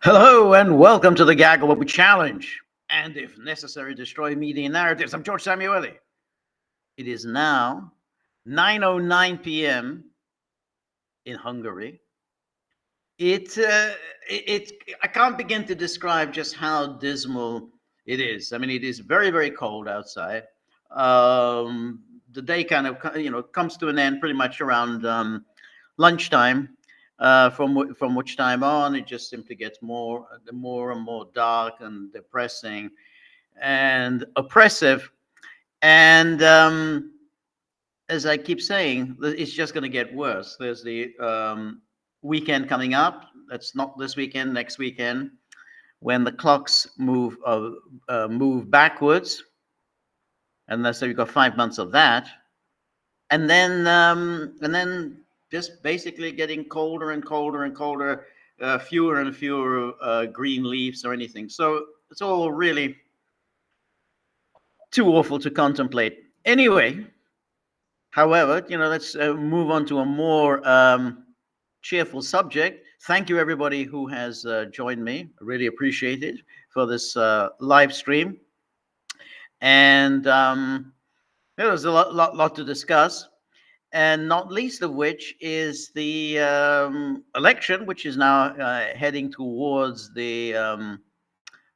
Hello and welcome to the Gaggle Challenge. And if necessary, destroy media narratives. I'm George Samueli. It is now 9:09 p.m. in Hungary. It I can't begin to describe just how dismal it is. I mean, it is very, very cold outside. The day kind of comes to an end pretty much around lunchtime. From which time on, it just simply gets more and more dark and depressing and oppressive. And as I keep saying, it's just going to get worse. There's the weekend coming up. That's not this weekend, next weekend, when the clocks move backwards, and so you've got 5 months of that, and then just basically getting colder and colder and colder, fewer and fewer green leaves or anything. So it's all really too awful to contemplate. Anyway, however, let's move on to a more cheerful subject. Thank you, everybody who has joined me. I really appreciate it for this live stream. And there was a lot to discuss, and not least of which is the election, which is now heading towards the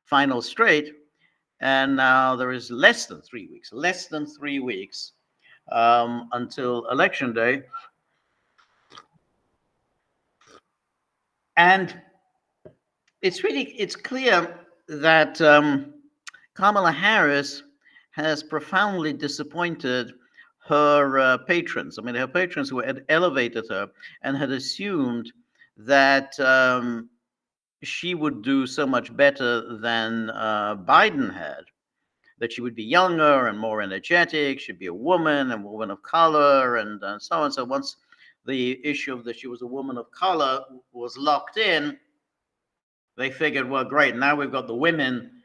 final straight. And now there is less than 3 weeks until election day. And it's clear that Kamala Harris has profoundly disappointed her patrons. I mean, her patrons who had elevated her and had assumed that she would do so much better than Biden had, that she would be younger and more energetic, she'd be a woman and woman of color, and so on. So once the issue of that she was a woman of color was locked in, they figured, well, great, now we've got the women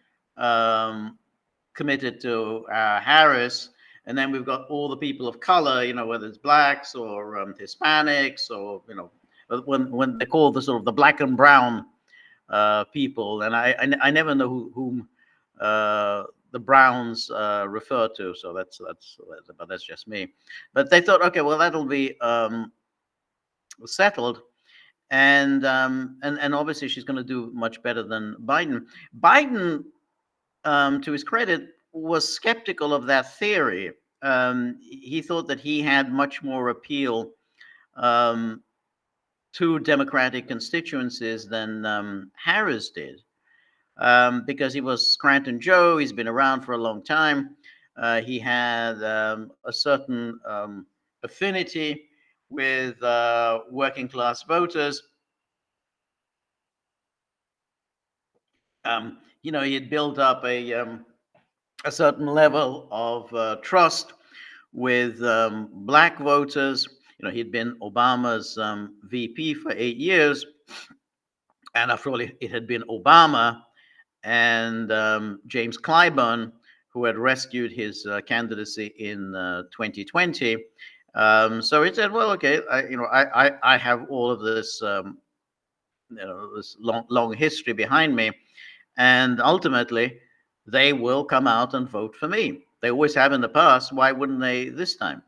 committed to Harris, and then we've got all the people of color, whether it's blacks or Hispanics, or when they call the sort of the black and brown people, and I never know whom the Browns refer to, so but that's just me. But they thought, okay, well, that'll be settled, and obviously she's going to do much better than Biden. Biden, to his credit, was skeptical of that theory. He thought that he had much more appeal to Democratic constituencies than Harris did, because he was Scranton Joe. He's been around for a long time. He had a certain affinity with working class voters. He had built up a certain level of trust with black voters. He'd been Obama's VP for 8 years, and after all, it had been Obama and James Clyburn who had rescued his candidacy in 2020. So he said, "Well, okay, I have all of this, this long history behind me, and ultimately, they will come out and vote for me. They always have in the past. Why wouldn't they this time?"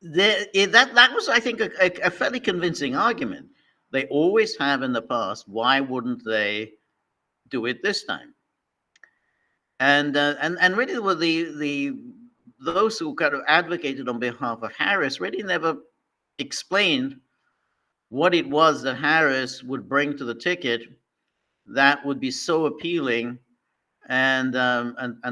That was, I think, a fairly convincing argument. They always have in the past. Why wouldn't they do it this time? And really, well, those who kind of advocated on behalf of Harris really never explained what it was that Harris would bring to the ticket that would be so appealing and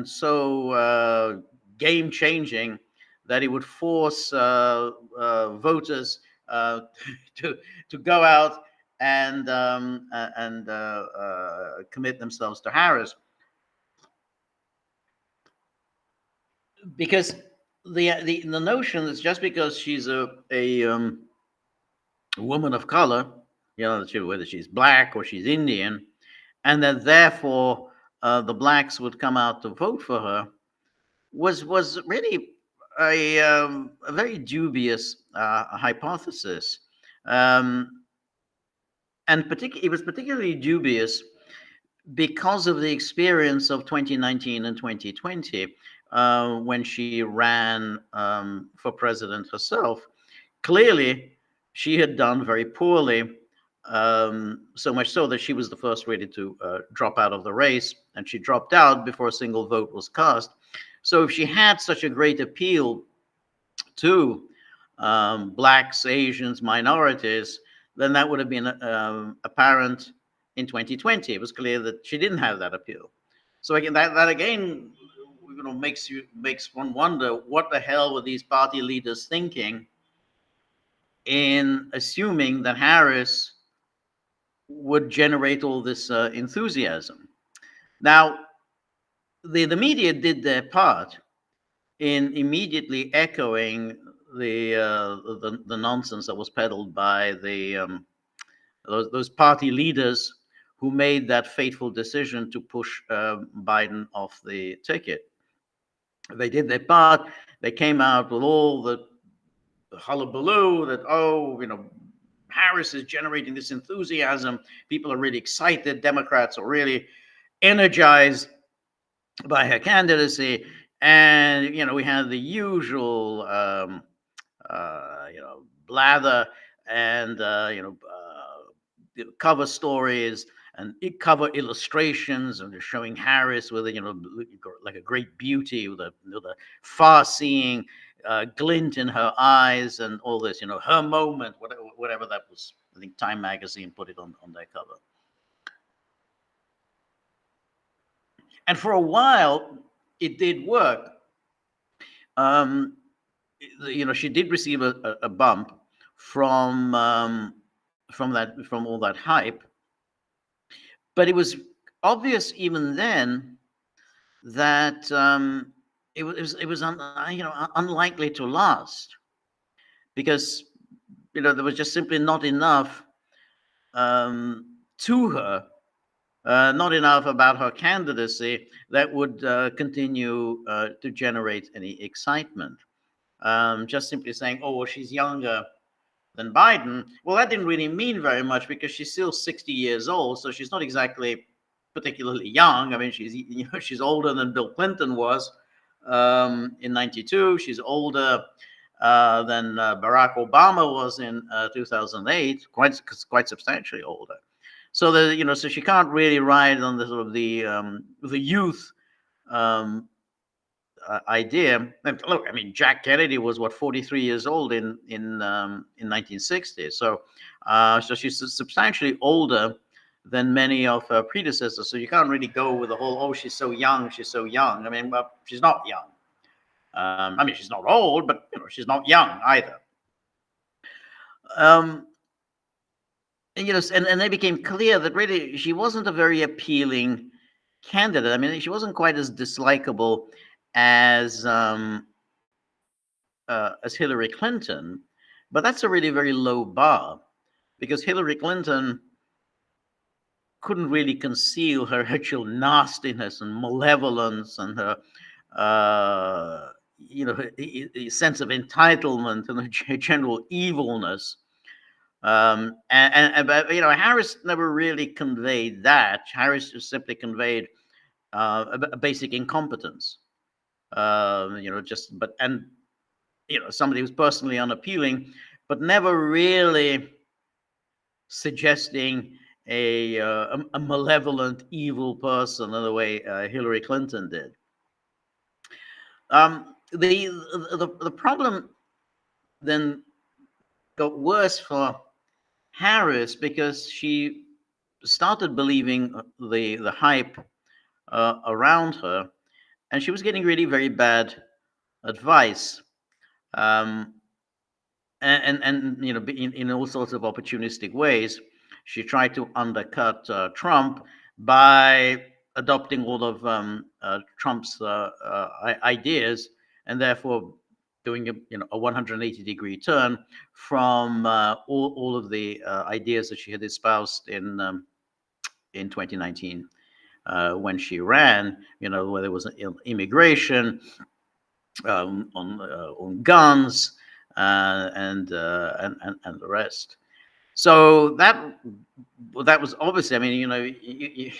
so game changing that it would force voters to go out and commit themselves to Harris, because the notion is just because she's a woman of color, whether she's black or she's Indian, and that therefore the blacks would come out to vote for her, was really a very dubious hypothesis. and it was particularly dubious because of the experience of 2019 and 2020, when she ran for president herself. Clearly, she had done very poorly, so much so that she was the first really to drop out of the race, and she dropped out before a single vote was cast. So if she had such a great appeal to blacks, Asians, minorities, then that would have been apparent in 2020. It was clear that she didn't have that appeal. So again, that again, makes one wonder what the hell were these party leaders thinking in assuming that Harris would generate all this enthusiasm. Now, the media did their part in immediately echoing the nonsense that was peddled by those party leaders who made that fateful decision to push Biden off the ticket. They did their part. They came out with all the hullabaloo that, oh, Harris is generating this enthusiasm. People are really excited. Democrats are really energized by her candidacy. And, we had the usual, blather and, cover stories and cover illustrations and showing Harris with like a great beauty with a far-seeing glint in her eyes and all this, her moment, whatever that was. I think Time magazine put it on their cover. And for a while, it did work. She did receive a bump from all that hype, but it was obvious even then that it was unlikely to last, because there was just simply not enough to her, not enough about her candidacy that would continue to generate any excitement. Just simply saying, oh, well, she's younger than Biden, well, that didn't really mean very much, because she's still 60 years old, so she's not exactly particularly young. I mean, she's older than Bill Clinton was in '92. She's older than Barack Obama was in 2008, quite substantially older. So so she can't really ride on the sort of the youth idea. Look, I mean, Jack Kennedy was 43 years old in 1960. So she's substantially older than many of her predecessors. So you can't really go with the whole, oh, she's so young, she's so young. I mean, well, she's not young. I mean, she's not old, but she's not young either. And they became clear that really she wasn't a very appealing candidate. I mean, she wasn't quite as dislikable as Hillary Clinton, but that's a really very low bar, because Hillary Clinton couldn't really conceal her actual nastiness and malevolence and her sense of entitlement and her general evilness. But Harris never really conveyed that. Harris just simply conveyed a basic incompetence. Somebody who's personally unappealing, but never really suggesting a malevolent, evil person in the way Hillary Clinton did. The problem then got worse for Harris, because she started believing the hype around her, and she was getting really very bad advice, and in all sorts of opportunistic ways. She tried to undercut Trump by adopting all of Trump's ideas, and therefore doing a 180-degree turn from all of the ideas that she had espoused in 2019 when she ran. Where there was immigration, on guns, and the rest. So that was obviously, I mean,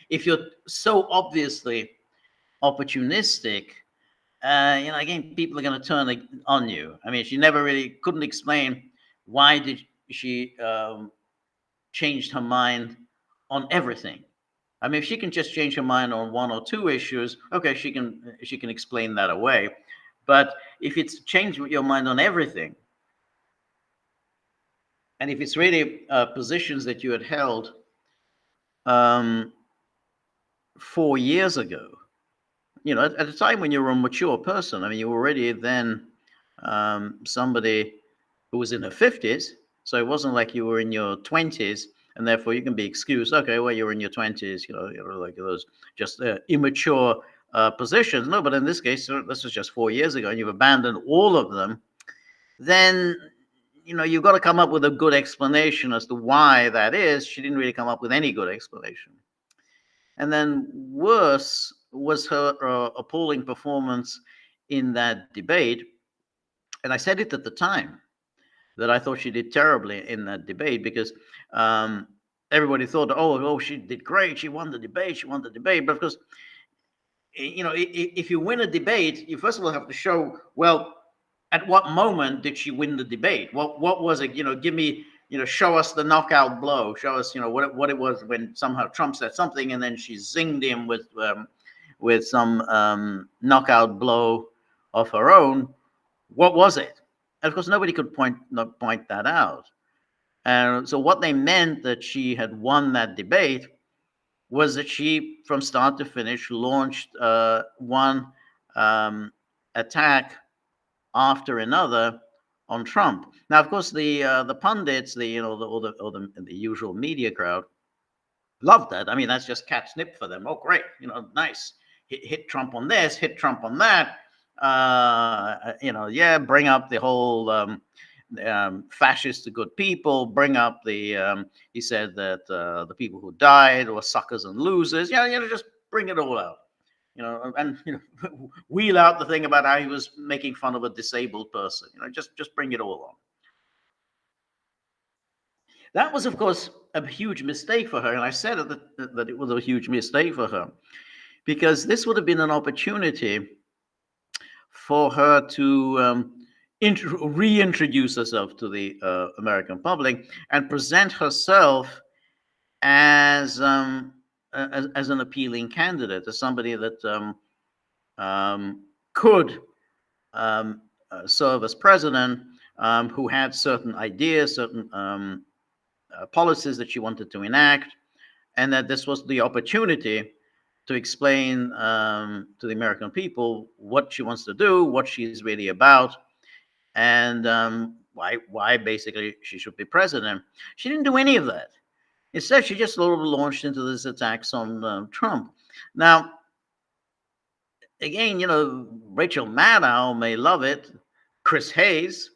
if you're so obviously opportunistic, again, people are going to turn on you. I mean, she never really couldn't explain why did she changed her mind on everything. I mean, if she can just change her mind on one or two issues, okay, she can explain that away. But if it's changed your mind on everything, and if it's really positions that you had held um, 4 years ago, at a time when you were a mature person, I mean, you were already then somebody who was in her 50s. So it wasn't like you were in your 20s, and therefore you can be excused. Okay, well, you're in your 20s, like those just immature positions. No, but in this case, this was just 4 years ago, and you've abandoned all of them. Then you've got to come up with a good explanation as to why that is. She didn't really come up with any good explanation. And then worse was her appalling performance in that debate. And I said it at the time that I thought she did terribly in that debate because everybody thought, oh, she did great. She won the debate. She won the debate. But of course, if you win a debate, you first of all have to show, well, at what moment did she win the debate? What was it? Give me, show us the knockout blow. Show us, what it was when somehow Trump said something and then she zinged him with some knockout blow of her own. What was it? And of course, nobody could point that out. And so what they meant that she had won that debate was that she, from start to finish, launched one attack after another on Trump. Now, of course, the pundits, the usual media crowd, loved that. I mean, that's just catnip for them. Oh, great, nice. Hit Trump on this, hit Trump on that. Bring up the whole fascists are good people. Bring up he said that the people who died were suckers and losers. Just bring it all out. And wheel out the thing about how he was making fun of a disabled person. Just bring it all on. That was, of course, a huge mistake for her, and I said that it was a huge mistake for her because this would have been an opportunity for her to reintroduce herself to the American public and present herself as an appealing candidate, as somebody that could serve as president, who had certain ideas, certain policies that she wanted to enact, and that this was the opportunity to explain to the American people what she wants to do, what she's really about, and why basically she should be president. She didn't do any of that. Instead, she just sort of launched into these attacks on Trump. Now, again, Rachel Maddow may love it. Chris Hayes,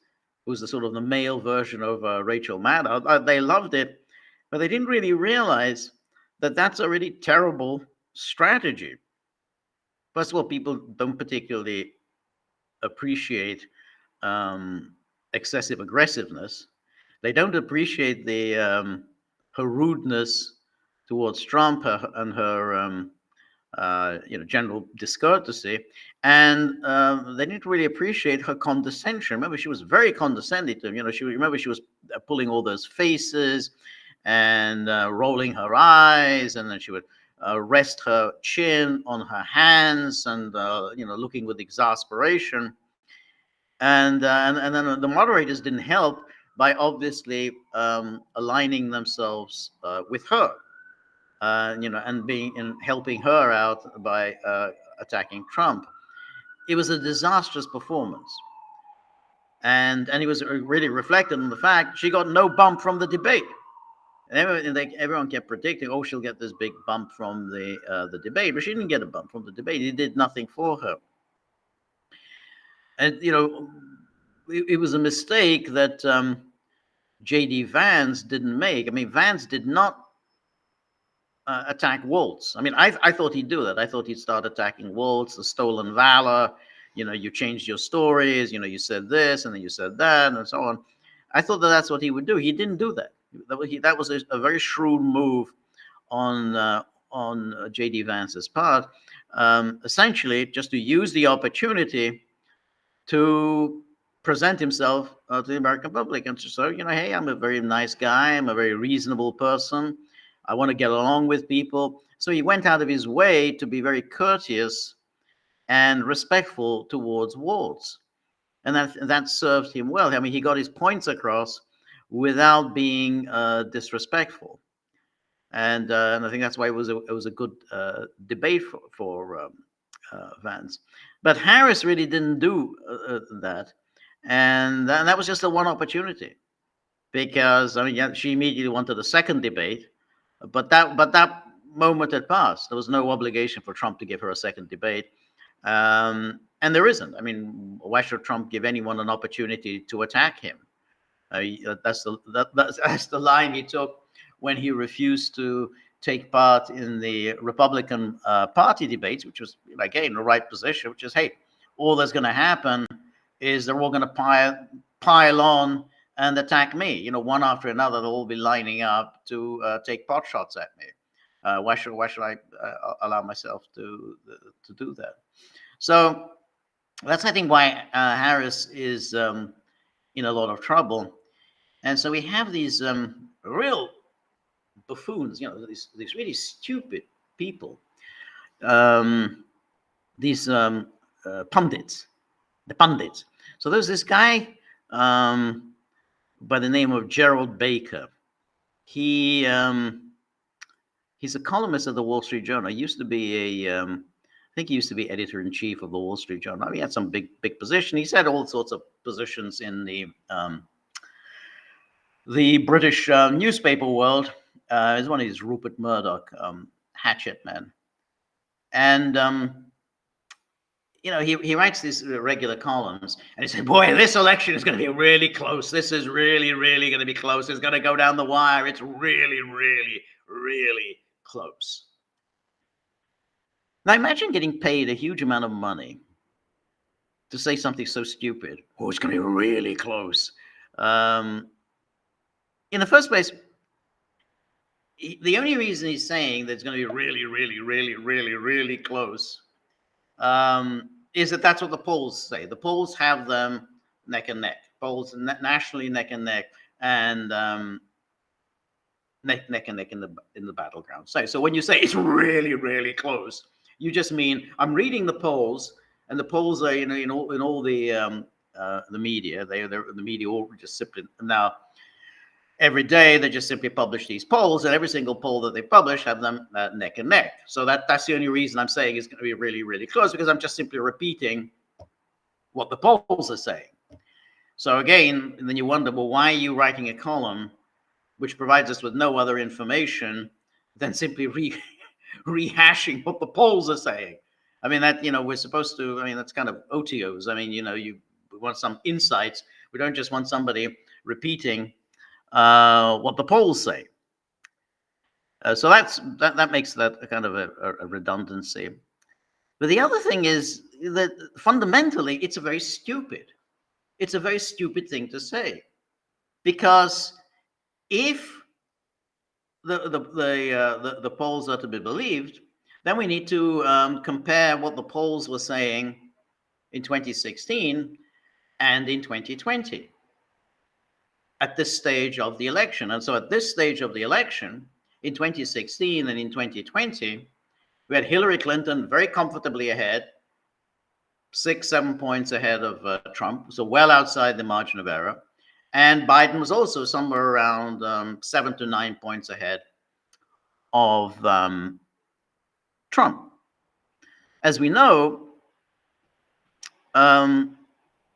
who's the male version of Rachel Maddow, they loved it, but they didn't really realize that that's a really terrible strategy. First of all, people don't particularly appreciate excessive aggressiveness. They don't appreciate her rudeness towards Trump and her general discourtesy, and they didn't really appreciate her condescension. Remember, she was very condescending to him. She was pulling all those faces and rolling her eyes, and then she would rest her chin on her hands and looking with exasperation. And then the moderators didn't help by obviously aligning themselves with her. And helping her out by attacking Trump. It was a disastrous performance, and it was really reflected on the fact she got no bump from the debate. And everyone kept predicting, oh, she'll get this big bump from the debate, but she didn't get a bump from the debate. It did nothing for her, and it was a mistake that J.D. Vance didn't make. I mean, Vance did not attack Waltz. I mean, I thought he'd do that. I thought he'd start attacking Waltz, the stolen valor. You changed your stories. You said this and then you said that and so on. I thought that's what he would do. He didn't do that. That was a very shrewd move on J.D. Vance's part, essentially just to use the opportunity to present himself to the American public and to say, hey, I'm a very nice guy. I'm a very reasonable person. I want to get along with people. So he went out of his way to be very courteous and respectful towards Waltz. And that served him well. I mean, he got his points across without being disrespectful. And I think that's why it was a good debate for Vance. But Harris really didn't do that. And that was just the one opportunity, because she immediately wanted a second debate, but that moment had passed. There was no obligation for Trump to give her a second debate, and there isn't. I mean, why should Trump give anyone an opportunity to attack him? That's the line he took when he refused to take part in the Republican Party debates, which was, again, the right position, which is, hey, all that's going to happen is they're all going to pile on and attack me. One after another, they'll all be lining up to take pot shots at me. Why should I allow myself to do that? So that's, I think, why Harris is in a lot of trouble. And so we have these real buffoons, these really stupid people, these pundits, the pundits. So there's this guy by the name of Gerald Baker. He's a columnist at the Wall Street Journal. He used to be I think he used to be editor-in-chief of the Wall Street Journal. He had some big position. He's had all sorts of positions in the British newspaper world. He's one of these Rupert Murdoch hatchet men. And he writes these regular columns, and he said, boy, this election is going to be really close. This is really, really going to be close. It's going to go down the wire. It's really, really, really close. Now imagine getting paid a huge amount of money to say something so stupid. Oh, it's going to be really close. In the first place, the only reason he's saying that it's going to be really, really, really, really, really close is that that's what the polls say. The polls have them neck and neck. Polls nationally neck and neck, and neck and neck in the battleground. So when you say it's really, really close, you just mean I'm reading the polls, and the polls are in all the media. They're the media all just simply now. Every day, they just simply publish these polls, and every single poll that they publish have them neck and neck. So that's the only reason I'm saying it's going to be really, really close, because I'm just simply repeating what the polls are saying. So again, then you wonder, well, why are you writing a column which provides us with no other information than simply rehashing what the polls are saying? I mean, that, we're supposed to, that's kind of OTOs. We want some insights. We don't just want somebody repeating what the polls say. So that makes that a kind of a redundancy. But the other thing is that fundamentally, it's a very stupid thing to say, because if the polls are to be believed, then we need to compare what the polls were saying in 2016 and in 2020. At this stage of the election. And so at this stage of the election, in 2016 and in 2020, we had Hillary Clinton very comfortably ahead, 6-7 points ahead of Trump, so well outside the margin of error. And Biden was also somewhere around 7 to 9 points ahead of Trump. As we know,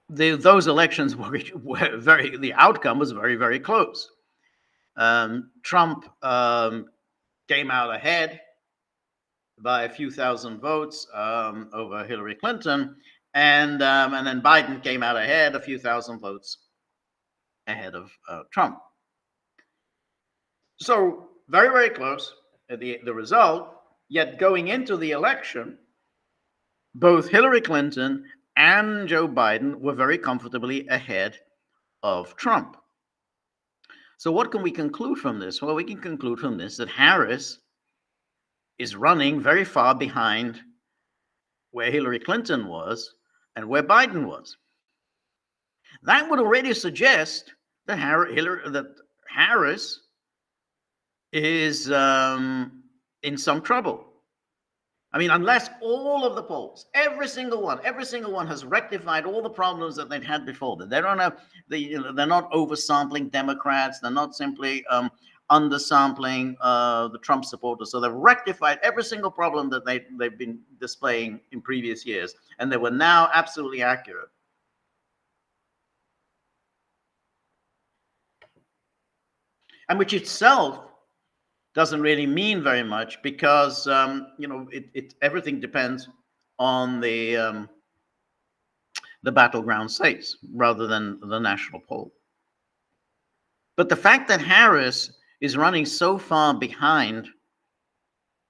those elections were the outcome was very, very close. Trump came out ahead by a few thousand votes over Hillary Clinton, and then Biden came out ahead a few thousand votes ahead of Trump. So very, very close, the result. Yet going into the election, both Hillary Clinton and Joe Biden were very comfortably ahead of Trump. So what can we conclude from this? Well, we can conclude from this that Harris is running very far behind where Hillary Clinton was and where Biden was. That would already suggest that Harris is in some trouble. I mean, unless all of the polls, every single one has rectified all the problems that they'd had before. They don't have, they're not oversampling Democrats. They're not simply undersampling the Trump supporters. So they've rectified every single problem that they've been displaying in previous years, and they were now absolutely accurate. And which itself doesn't really mean very much, because everything depends on the battleground states rather than the national poll. But the fact that Harris is running so far behind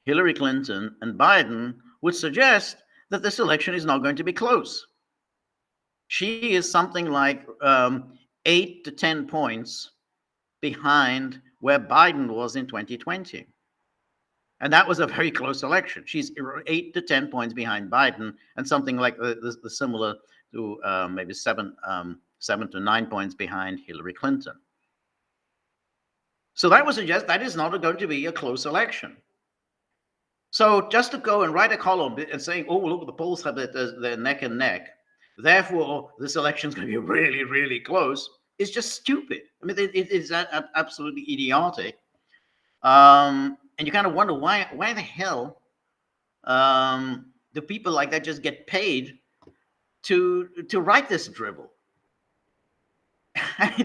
Hillary Clinton and Biden would suggest that this election is not going to be close. She is something like 8 to 10 points behind where Biden was in 2020. And that was a very close election. She's 8 to 10 points behind Biden, and something like the similar to maybe 7 to 9 points behind Hillary Clinton. So that would suggest that is not going to be a close election. So just to go and write a column and saying, oh, look, the polls have their neck and neck, therefore this election is going to be really, really close, is just stupid. I mean, it is absolutely idiotic. And you kind of wonder why the hell do people like that just get paid to write this dribble?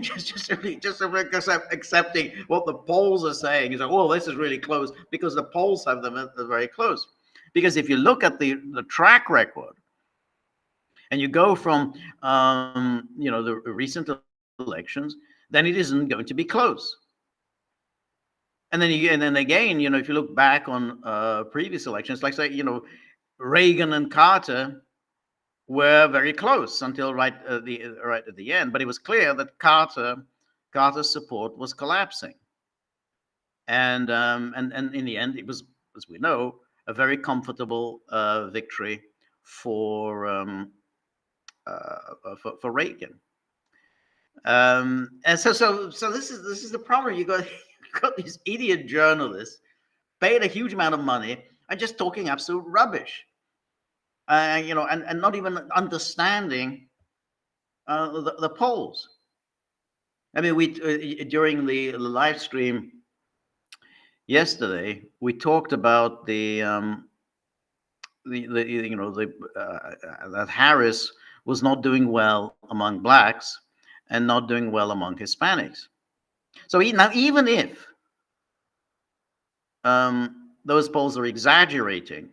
just accepting what the polls are saying is like, oh, this is really close because the polls have them very close. Because if you look at the track record, and you go from the recent elections, then it isn't going to be close. And then again, if you look back on previous elections, like say, Reagan and Carter were very close until right at the end. But it was clear that Carter's support was collapsing, and in the end, it was, as we know, a very comfortable victory for Reagan. And so this is the problem. You got these idiot journalists paid a huge amount of money and just talking absolute rubbish, and not even understanding the polls. I mean, we during the live stream yesterday, we talked about that Harris was not doing well among blacks and not doing well among Hispanics. So even if those polls are exaggerating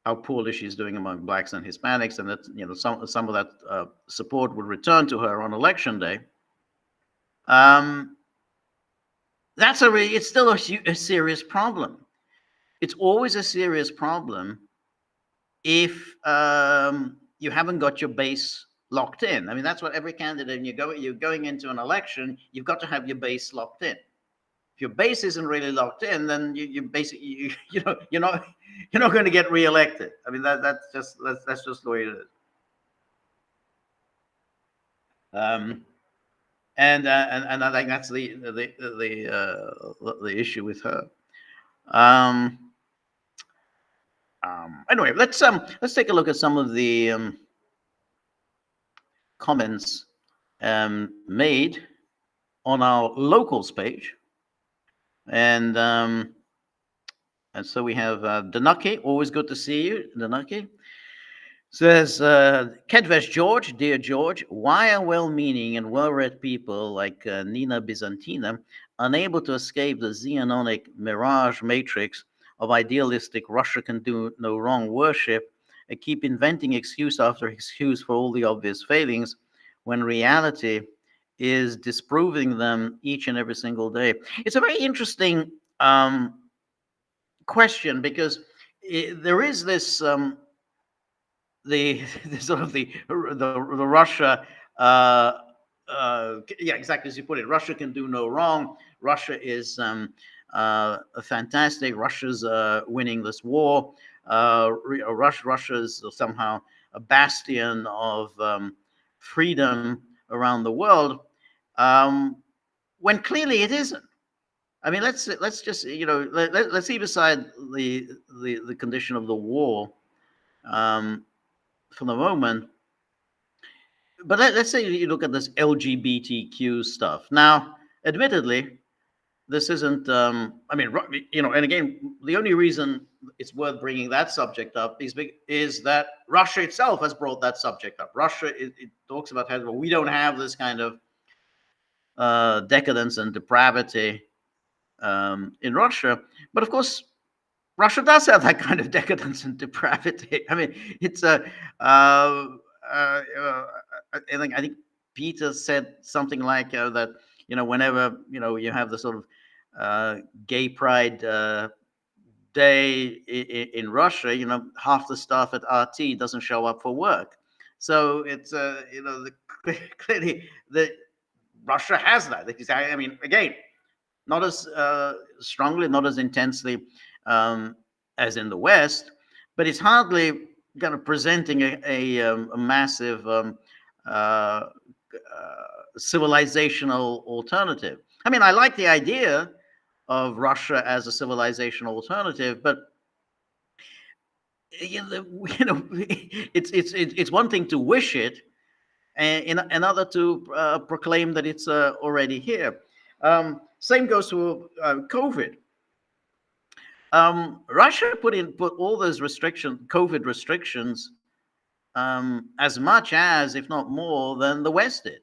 how poorly she's doing among blacks and Hispanics, and that some of that support would return to her on election day, it's still a serious problem. It's always a serious problem if you haven't got your base locked in. I mean, that's what every candidate, you're going into an election, you've got to have your base locked in. If your base isn't really locked in, then you basically you're not going to get reelected. I mean, that's just the way it is. And I think that's the issue with her. Anyway, let's take a look at some of the comments made on our locals page, and so we have Danaki. Always good to see you, Danaki. Says Kedvesh George, dear George, why are well-meaning and well-read people like Nina Byzantina unable to escape the Xenonic mirage matrix of idealistic Russia can do no wrong worship and keep inventing excuse after excuse for all the obvious failings when reality is disproving them each and every single day? It's a very interesting question, because there is this the sort of the Russia yeah, exactly as you put it. Russia can do no wrong. Russia is fantastic. Russia's winning this war. Russia's somehow a bastion of freedom around the world, um, when clearly it isn't. I mean, let's just let's leave aside the condition of the war um, for the moment. But let's say you look at this LGBTQ stuff. Now, admittedly, this isn't. I mean, and again, the only reason it's worth bringing that subject up is that Russia itself has brought that subject up. Russia it talks about how, well, we don't have this kind of decadence and depravity in Russia, but of course, Russia does have that kind of decadence and depravity. I mean, it's a. I think Peter said something like that. Whenever you have the sort of gay pride day in Russia, half the staff at RT doesn't show up for work. So it's clearly that Russia has that. I mean, again, not as strongly, not as intensely as in the West, but it's hardly kind of presenting a massive civilizational alternative. I mean, I like the idea of Russia as a civilizational alternative, but it's one thing to wish it, and another to proclaim that it's already here. Same goes to COVID. Russia put all those COVID restrictions, as much as, if not more, than the West did.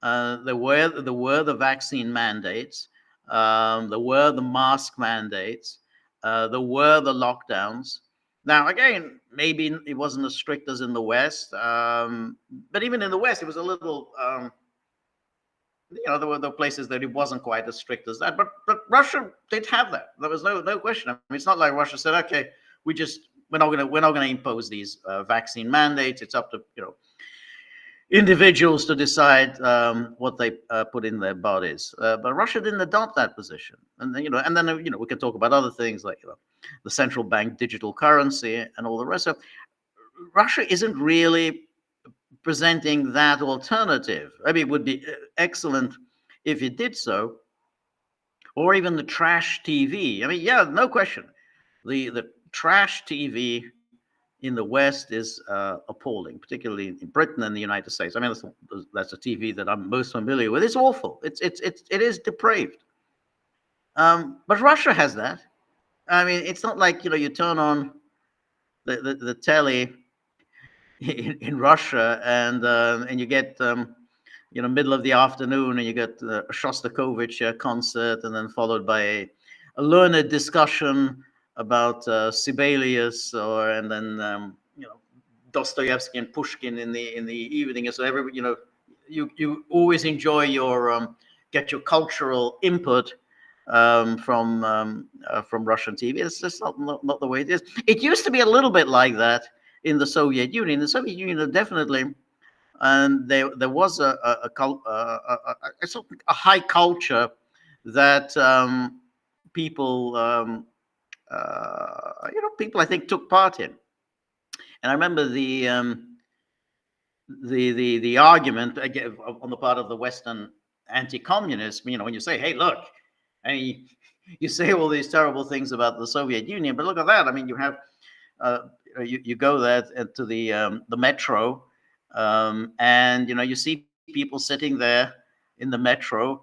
There were the vaccine mandates, there were the mask mandates, there were the lockdowns. Now, again, maybe it wasn't as strict as in the West, but even in the West, it was a little. There were places that it wasn't quite as strict as that, but Russia did have that. There was no question. I mean, it's not like Russia said, "Okay, we're not going to impose these vaccine mandates. It's up to individuals to decide what they put in their bodies." But Russia didn't adopt that position, and then we could talk about other things like the central bank digital currency and all the rest of. Russia isn't really presenting that alternative. I mean, it would be excellent if it did so, or even the trash TV. I mean, yeah, no question. The trash TV in the West is appalling, particularly in Britain and the United States. I mean, that's a TV that I'm most familiar with. It's awful. It is depraved. But Russia has that. I mean, it's not like you turn on the telly in Russia and you get middle of the afternoon and you get a Shostakovich concert, and then followed by a learned discussion about Sibelius, and then Dostoevsky and Pushkin in the evening. And so you always enjoy get your cultural input from Russian TV. It's just not the way it is. It used to be a little bit like that in the Soviet Union. The Soviet Union definitely, and there was a high culture that people people I think took part in. And I remember the argument again on the part of the Western anti-communists. When you say, "Hey, look," I mean, you say all these terrible things about the Soviet Union, but look at that. I mean, you have you go there to the metro, and you see people sitting there in the metro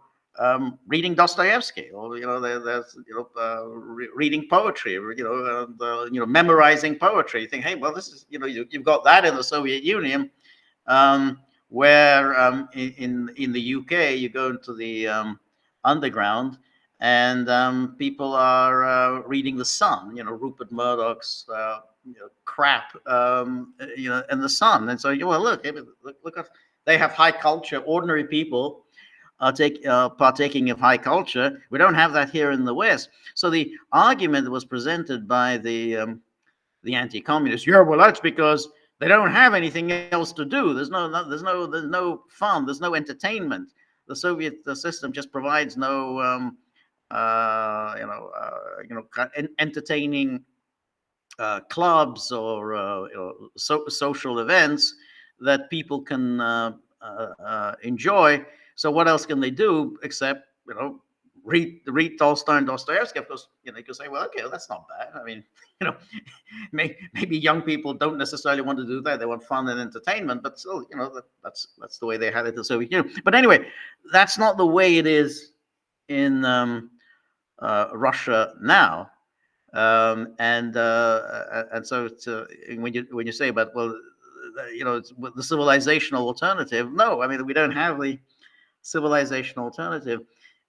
reading Dostoevsky, or reading poetry, memorizing poetry. You think, hey, well, this is you've got that in the Soviet Union, where in the UK you go into the underground, and people are reading The Sun, Rupert Murdoch's crap, and The Sun. And so look at, they have high culture. Ordinary people are partaking of high culture. We don't have that here in the West. So the argument that was presented by the anti-communists, well, that's because They don't have anything else to do. There's no fun. There's no entertainment. The Soviet system just provides no entertaining clubs or social events that people can enjoy. So what else can they do except read Tolstoy and Dostoevsky? Of course, you can say, well, okay, well, that's not bad. I mean, you know, maybe young people don't necessarily want to do that. They want fun and entertainment, but still, that's the way they had it in the Soviet Union. But anyway, that's not the way it is in Russia now. And so when you say about, well, it's the civilizational alternative. No, I mean, we don't have the civilizational alternative.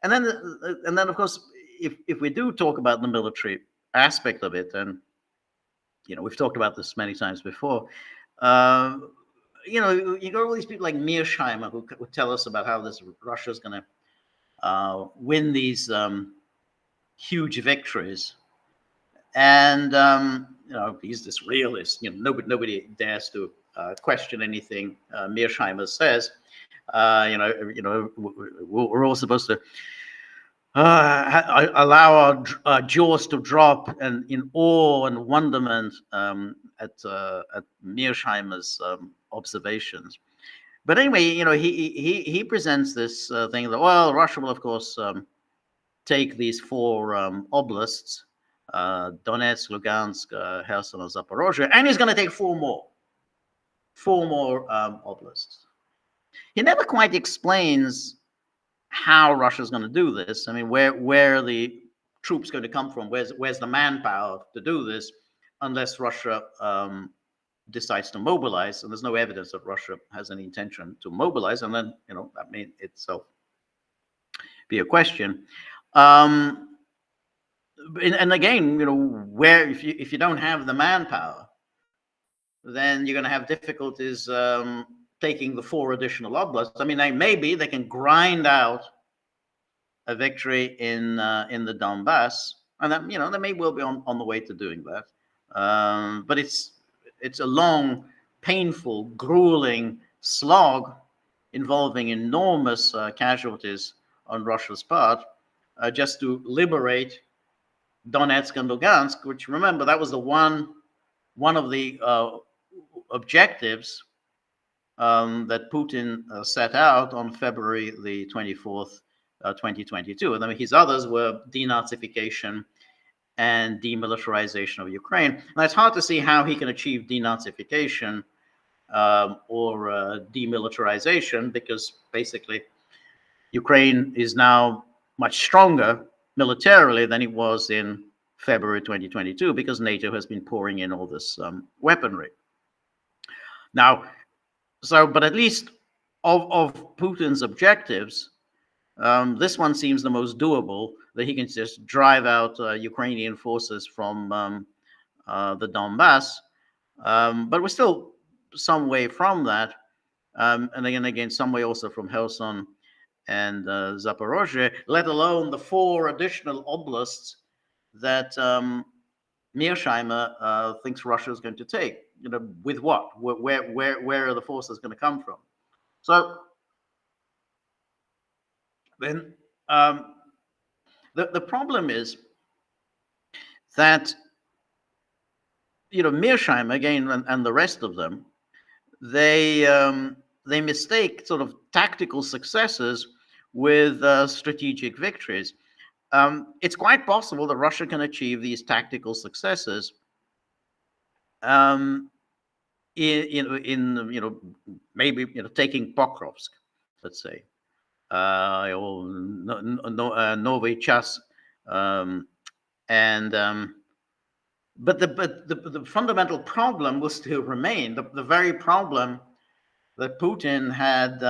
And then of course, if we do talk about the military aspect of it, and we've talked about this many times before. You got all these people like Mearsheimer who tell us about how Russia's going to win these huge victories. And he's this realist. Nobody dares to question anything Mearsheimer says. We're all supposed to allow our jaws to drop and in awe and wonderment at Mearsheimer's observations. But anyway, he presents this thing that, well, Russia will of course take these 4 oblasts. Donetsk, Lugansk, Kherson, and Zaporozhye, and he's going to take 4 more oblasts. He never quite explains how Russia's going to do this. I mean, where are the troops going to come from? Where's the manpower to do this? Unless Russia decides to mobilize, and there's no evidence that Russia has any intention to mobilize, and then that may itself be a question. And again, where if you don't have the manpower, then you're going to have difficulties taking the 4 additional oblasts. I mean, maybe they can grind out a victory in the Donbass, and that they may well be on the way to doing that. But it's a long, painful, grueling slog involving enormous casualties on Russia's part just to liberate Donetsk and Lugansk, which, remember, that was the one of the objectives that Putin set out on February the 24th, 2022. And I mean, his others were denazification and demilitarization of Ukraine. Now, it's hard to see how he can achieve denazification or demilitarization, because basically Ukraine is now much stronger militarily than it was in February 2022, because NATO has been pouring in all this weaponry. Now, but at least of Putin's objectives, this one seems the most doable, that he can just drive out Ukrainian forces from the Donbass. But we're still some way from that. And again, some way also from Kherson and Zaporozhye, let alone the 4 additional oblasts that Mearsheimer thinks Russia is going to take. With what? Where are the forces going to come from? So then the problem is that Mearsheimer again and the rest of them, they mistake sort of tactical successes with strategic victories. It's quite possible that Russia can achieve these tactical successes maybe taking Pokrovsk, let's say, or Novy Chas, but the fundamental problem will still remain. The very problem that Putin had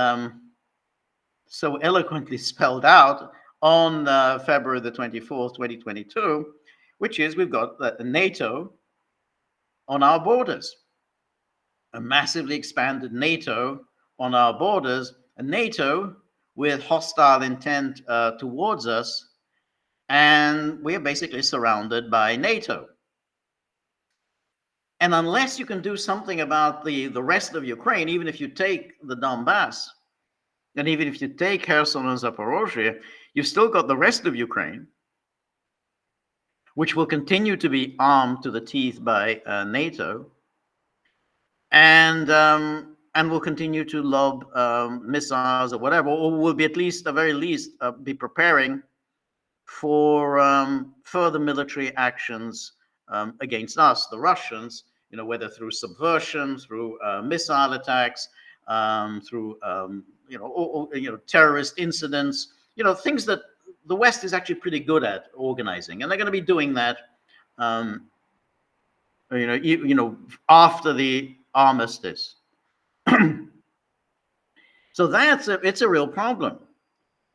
so eloquently spelled out on February the 24th, 2022, which is we've got the NATO on our borders, a massively expanded NATO on our borders, a NATO with hostile intent towards us, and we are basically surrounded by NATO. And unless you can do something about the rest of Ukraine, even if you take the Donbass, and even if you take Kherson and Zaporozhye, you've still got the rest of Ukraine, which will continue to be armed to the teeth by NATO, and will continue to lob missiles or whatever, or will be at very least be preparing for further military actions against us, the Russians, whether through subversion, through missile attacks, through terrorist incidents, things that the West is actually pretty good at organizing, and they're going to be doing that, after the armistice. So it's a real problem.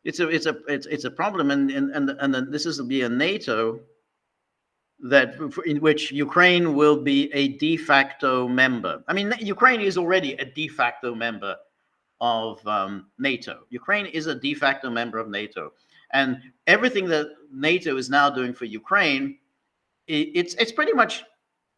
It's a problem, and then this is to be a NATO in which Ukraine will be a de facto member. I mean, Ukraine is already a de facto member of NATO. Ukraine is a de facto member of NATO, and everything that NATO is now doing for Ukraine, it's pretty much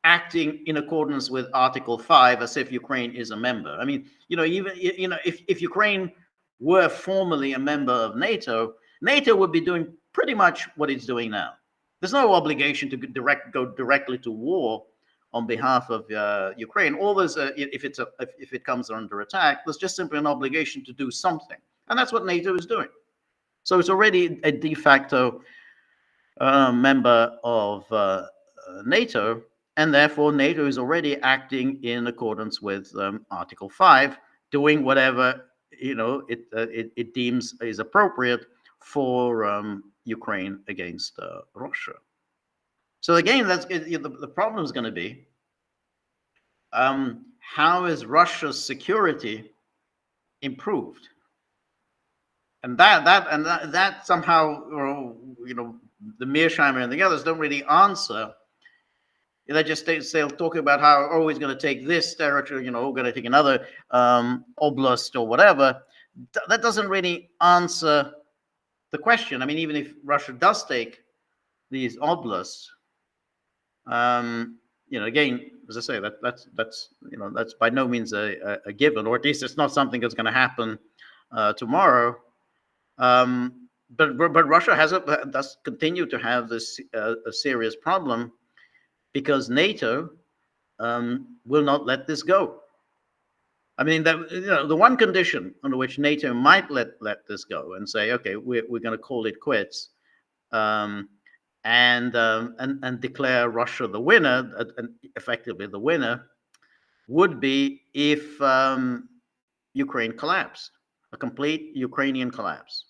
acting in accordance with Article 5, as if Ukraine is a member. I mean, even if Ukraine were formally a member of NATO, NATO would be doing pretty much what it's doing now. There's no obligation to go directly to war on behalf of Ukraine. All there's if it comes under attack, there's just simply an obligation to do something, and that's what NATO is doing. So it's already a de facto member of NATO, and therefore NATO is already acting in accordance with Article 5, doing whatever it deems is appropriate for Ukraine against Russia. So again, that's the problem is going to be how is Russia's security improved, and that somehow, the Mearsheimer and the others don't really answer. They just they'll talk about how he's going to take this territory, we're going to take another oblast or whatever. That doesn't really answer the question. I mean, even if Russia does take these oblasts, again, as I say, that's by no means a given, or at least it's not something that's going to happen tomorrow. But Russia does continue to have this a serious problem, because NATO will not let this go. I mean, the one condition under which NATO might let this go and say, okay, we're going to call it quits, and declare Russia the winner, and effectively the winner, would be if Ukraine collapsed, a complete Ukrainian collapse.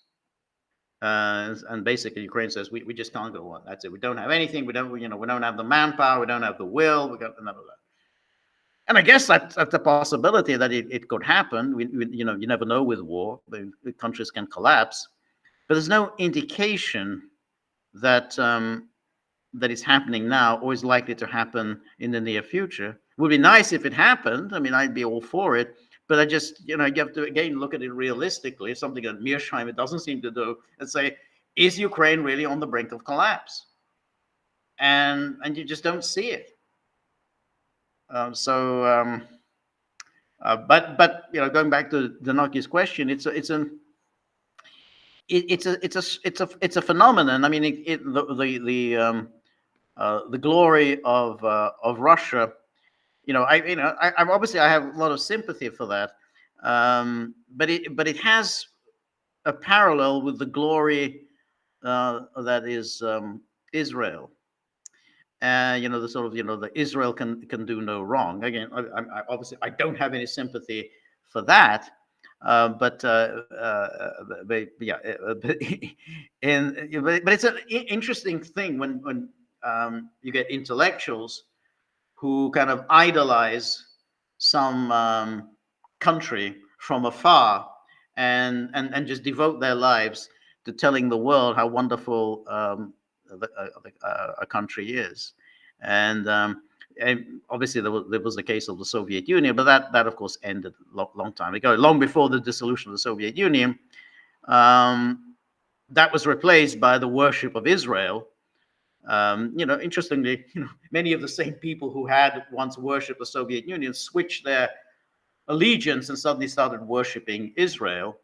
And basically, Ukraine says we just can't go on. That's it. We don't have anything. We don't have the manpower. We don't have the will. We got none of that. And I guess that's a possibility that it could happen. You never know with war. The countries can collapse, but there's no indication that that is happening now or is likely to happen in the near future. It would be nice if it happened. I mean, I'd be all for it. But I just, you have to, again, look at it realistically, something that Mearsheimer doesn't seem to do, and say, is Ukraine really on the brink of collapse? And you just don't see it. But going back to Danoki's question, it's a phenomenon. I mean, the glory of Russia. I obviously I have a lot of sympathy for that, but it has a parallel with the glory that is Israel. The sort of the Israel can do no wrong. Again, I obviously I don't have any sympathy for that, but it's an interesting thing when you get intellectuals who kind of idolize some country from afar and just devote their lives to telling the world how wonderful a country is. And obviously there was the case of the Soviet Union, but that of course ended a long time ago, long before the dissolution of the Soviet Union. That was replaced by the worship of Israel, Interestingly, many of the same people who had once worshipped the Soviet Union switched their allegiance and suddenly started worshiping Israel.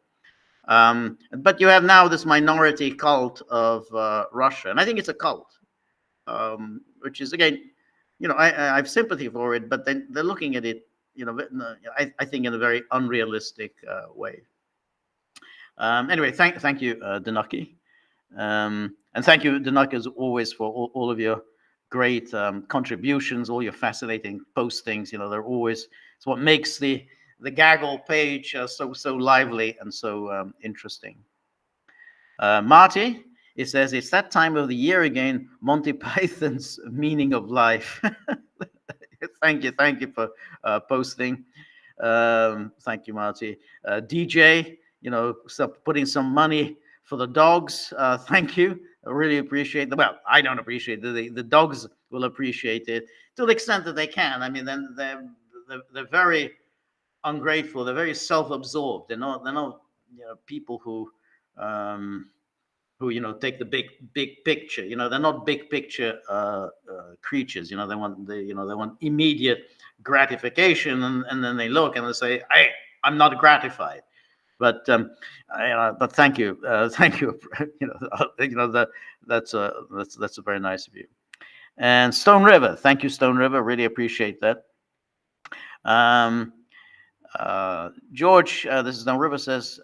But you have now this minority cult of Russia, and I think it's a cult, which is again, I have sympathy for it, but then they're looking at it, I think in a very unrealistic way. Anyway, thank you, Danaki. And thank you, Danaki, as always, for all of your great contributions, all your fascinating postings. They're always, it's what makes the Gaggle page so lively and so interesting. Marty, it says, it's that time of the year again, Monty Python's meaning of life. Thank you for posting. Thank you, Marty. DJ, putting some money for the dogs. Thank you. I really appreciate it. Well, I don't appreciate it. The dogs will appreciate it to the extent that they can. I mean, then they're very ungrateful. They're very self-absorbed. They're not people who take the big picture. They're not big picture creatures. They want immediate gratification, and then they look and they say, I'm not gratified. But thank you. That's very nice of you. And Stone River, thank you, Stone River. Really appreciate that. George, this is Stone River says,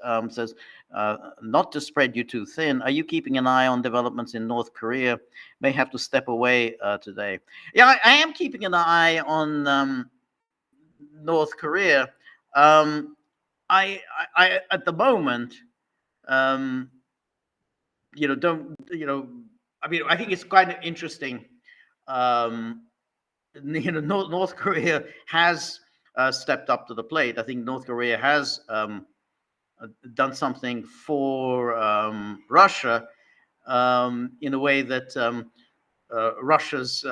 not to spread you too thin. Are you keeping an eye on developments in North Korea? May have to step away today. Yeah, I am keeping an eye on North Korea. I at the moment, don't I mean, I think it's quite interesting. North Korea has stepped up to the plate. I think North Korea has done something for Russia in a way that Russia's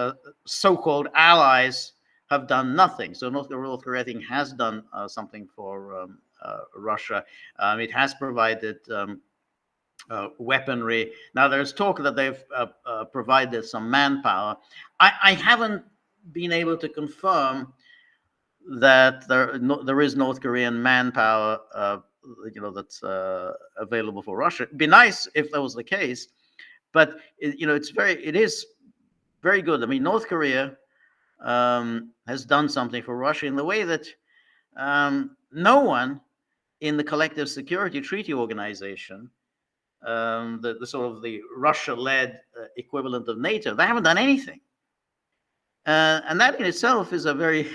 so-called allies have done nothing. So North Korea, I think, has done something for Russia. It has provided weaponry. Now, there's talk that they've provided some manpower. I haven't been able to confirm that there is North Korean manpower, that's available for Russia. It'd be nice if that was the case, but it is very good. I mean, North Korea has done something for Russia in the way that no one in the Collective Security Treaty Organization, the sort of the Russia-led equivalent of NATO, they haven't done anything. And that in itself is a very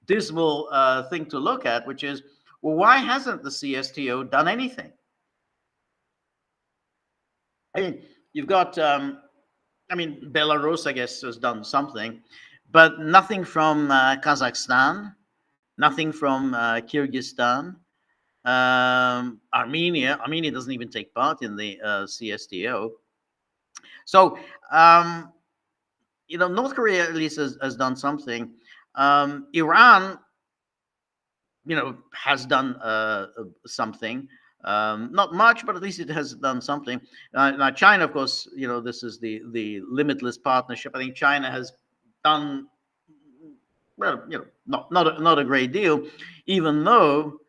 dismal thing to look at, which is, well, why hasn't the CSTO done anything? I mean, you've got, Belarus, I guess, has done something, but nothing from Kazakhstan, nothing from Kyrgyzstan, Armenia. Armenia doesn't even take part in the CSTO. So, North Korea at least has done something. Iran, has done something. Not much, but at least it has done something. Now, China, of course, this is the limitless partnership. I think China has done, well, not a great deal, even though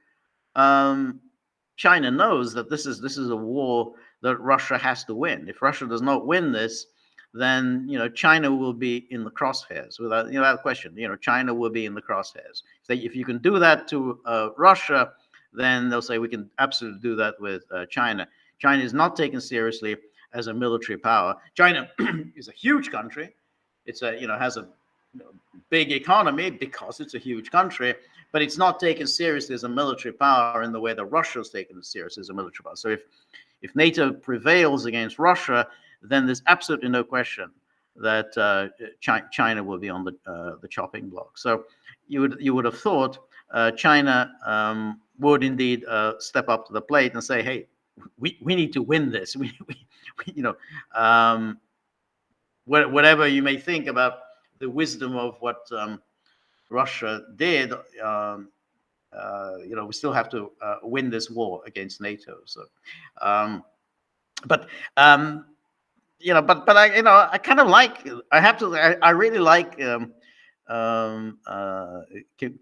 China knows that this is a war that Russia has to win. If Russia does not win this, then China will be in the crosshairs without question. China will be in the crosshairs. So if you can do that to Russia, then they'll say we can absolutely do that with China. China is not taken seriously as a military power. China is a huge country. It's has a big economy because it's a huge country, but it's not taken seriously as a military power in the way that Russia is taken seriously as a military power. So if NATO prevails against Russia, then there's absolutely no question that China will be on the chopping block. So you would have thought China would indeed step up to the plate and say, "Hey, we need to win this." Whatever you may think about the wisdom of what Russia did, we still have to win this war against NATO. So, but but I kind of like. I have to. I really like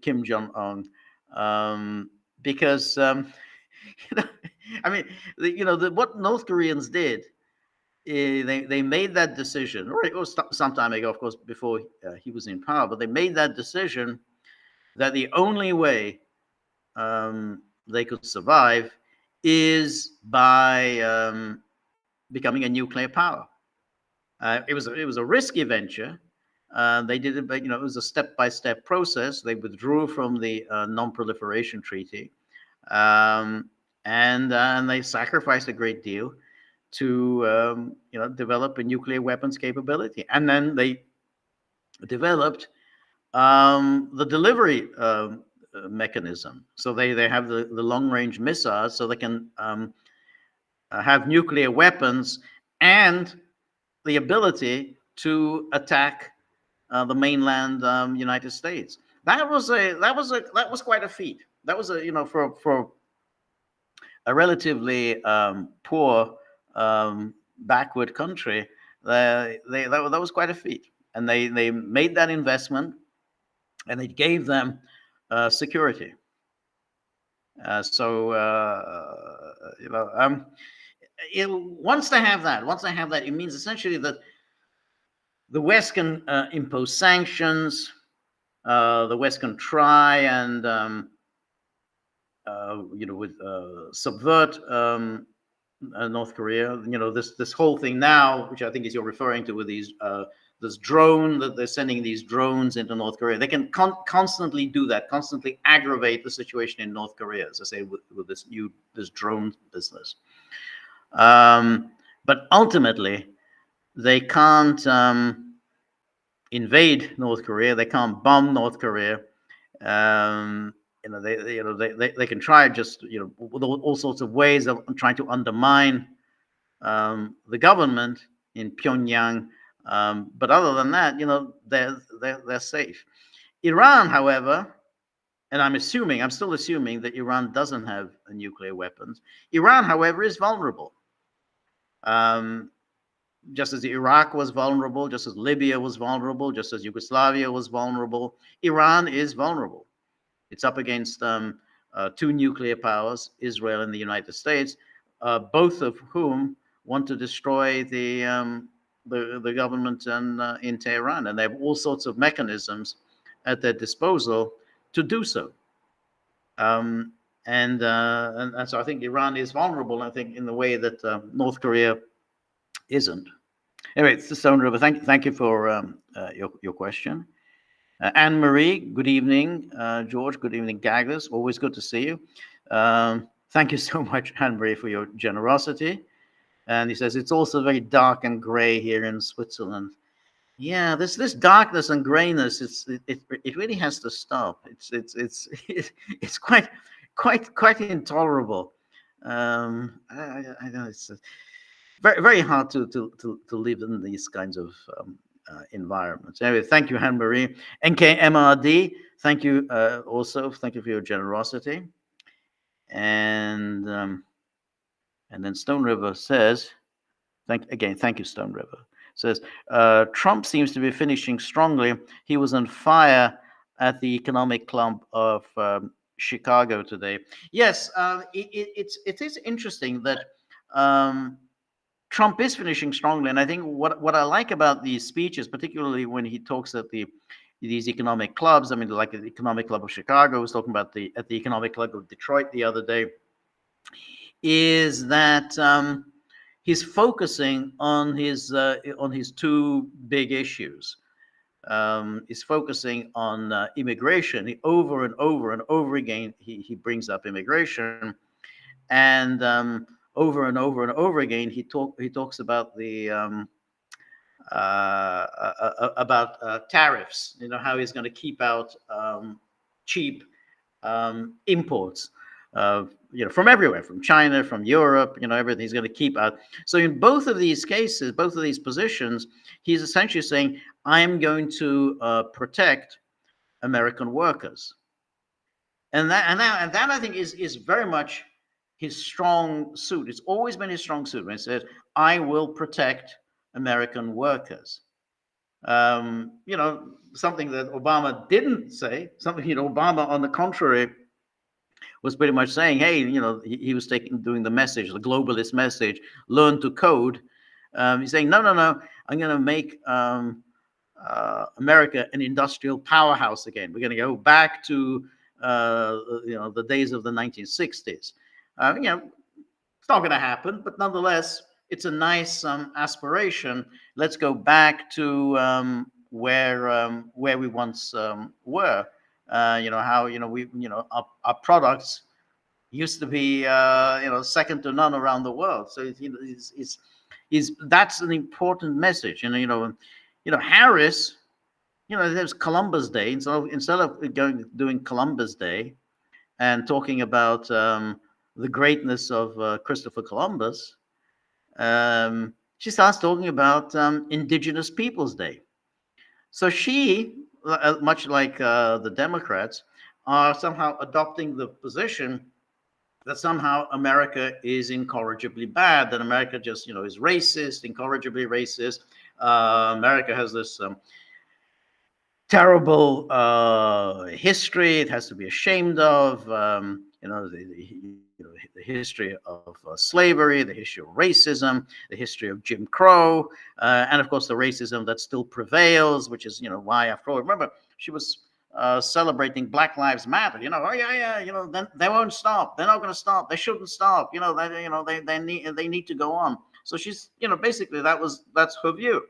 Kim Jong Un, because you know, I mean, what North Koreans did, they made that decision, or it was some time ago, of course, before he was in power, but they made that decision that the only way they could survive is by becoming a nuclear power. It was a risky venture. They did it, but it was a step-by-step process. They withdrew from the non-proliferation treaty, and they sacrificed a great deal to develop a nuclear weapons capability, and then they developed the delivery mechanism. So they have the long-range missiles, so they can have nuclear weapons and the ability to attack the mainland United States. That was quite a feat. That was for a relatively poor, backward country. That was quite a feat, and they made that investment, and it gave them security. So once they have that, it means essentially that the West can impose sanctions. The West can try and subvert North Korea. This whole thing now, which I think is you're referring to, with these this drone that they're sending these drones into North Korea. They can constantly do that, constantly aggravate the situation in North Korea, as I say, with this drone business. But ultimately, they can't invade North Korea. They can't bomb North Korea. They can try just with all sorts of ways of trying to undermine the government in Pyongyang. But other than that, they're safe. Iran, however, and I'm still assuming that Iran doesn't have nuclear weapons. Iran, however, is vulnerable. Just as Iraq was vulnerable, just as Libya was vulnerable, just as Yugoslavia was vulnerable, Iran is vulnerable. It's up against two nuclear powers, Israel and the United States, both of whom want to destroy the government in Tehran, and they have all sorts of mechanisms at their disposal to do so. And so I think Iran is vulnerable, I think, in the way that North Korea isn't. Anyway, it's the Stone River. Thank you for your question. Anne Marie, good evening. George, good evening. Gagglers, always good to see you. Thank you so much, Anne Marie, for your generosity. And he says it's also very dark and gray here in Switzerland. Yeah, this darkness and grayness, it really has to stop. It's quite intolerable. I know it's very very hard to live in these kinds of environments. Anyway, thank you, Anne Marie. NKMRD, thank you also. Thank you for your generosity. And then Stone River says, thank you, Stone River. Says Trump seems to be finishing strongly. He was on fire at the Economic Club of Chicago today. Yes, it is interesting that Trump is finishing strongly, and I think what I like about these speeches, particularly when he talks at these economic clubs. I mean, like the Economic Club of Chicago, I was talking about at the Economic Club of Detroit the other day, is that he's focusing on his two big issues. He's focusing on immigration. Over and over and over again, he brings up immigration, and over and over and over again, he talks about the tariffs. How he's going to keep out cheap imports, from everywhere, from China, from Europe, everything he's going to keep out. So in both of these cases, both of these positions, he's essentially saying, I'm going to protect American workers. And that I think is very much his strong suit. It's always been his strong suit. When he says, I will protect American workers. Something that Obama didn't say, something, Obama, on the contrary, was pretty much saying, hey, he was doing the message, the globalist message, learn to code. He's saying, no, no, no, I'm going to make America an industrial powerhouse again. We're going to go back to, the days of the 1960s. It's not going to happen, but nonetheless, it's a nice aspiration. Let's go back to where we once were. How our products used to be second to none around the world. So that's an important message. Harris. There's Columbus Day. And so instead of doing Columbus Day and talking about the greatness of Christopher Columbus, she starts talking about Indigenous Peoples Day. So she, much like the Democrats, are somehow adopting the position that somehow America is incorrigibly bad, that America just, is racist, incorrigibly racist. America has this terrible history it has to be ashamed of. The history of slavery, the history of racism, the history of Jim Crow, and of course the racism that still prevails, which is why, after all, remember, she was celebrating Black Lives Matter. Oh yeah, then they won't stop. They're not going to stop. They shouldn't stop. They need to go on. So she's basically that's her view.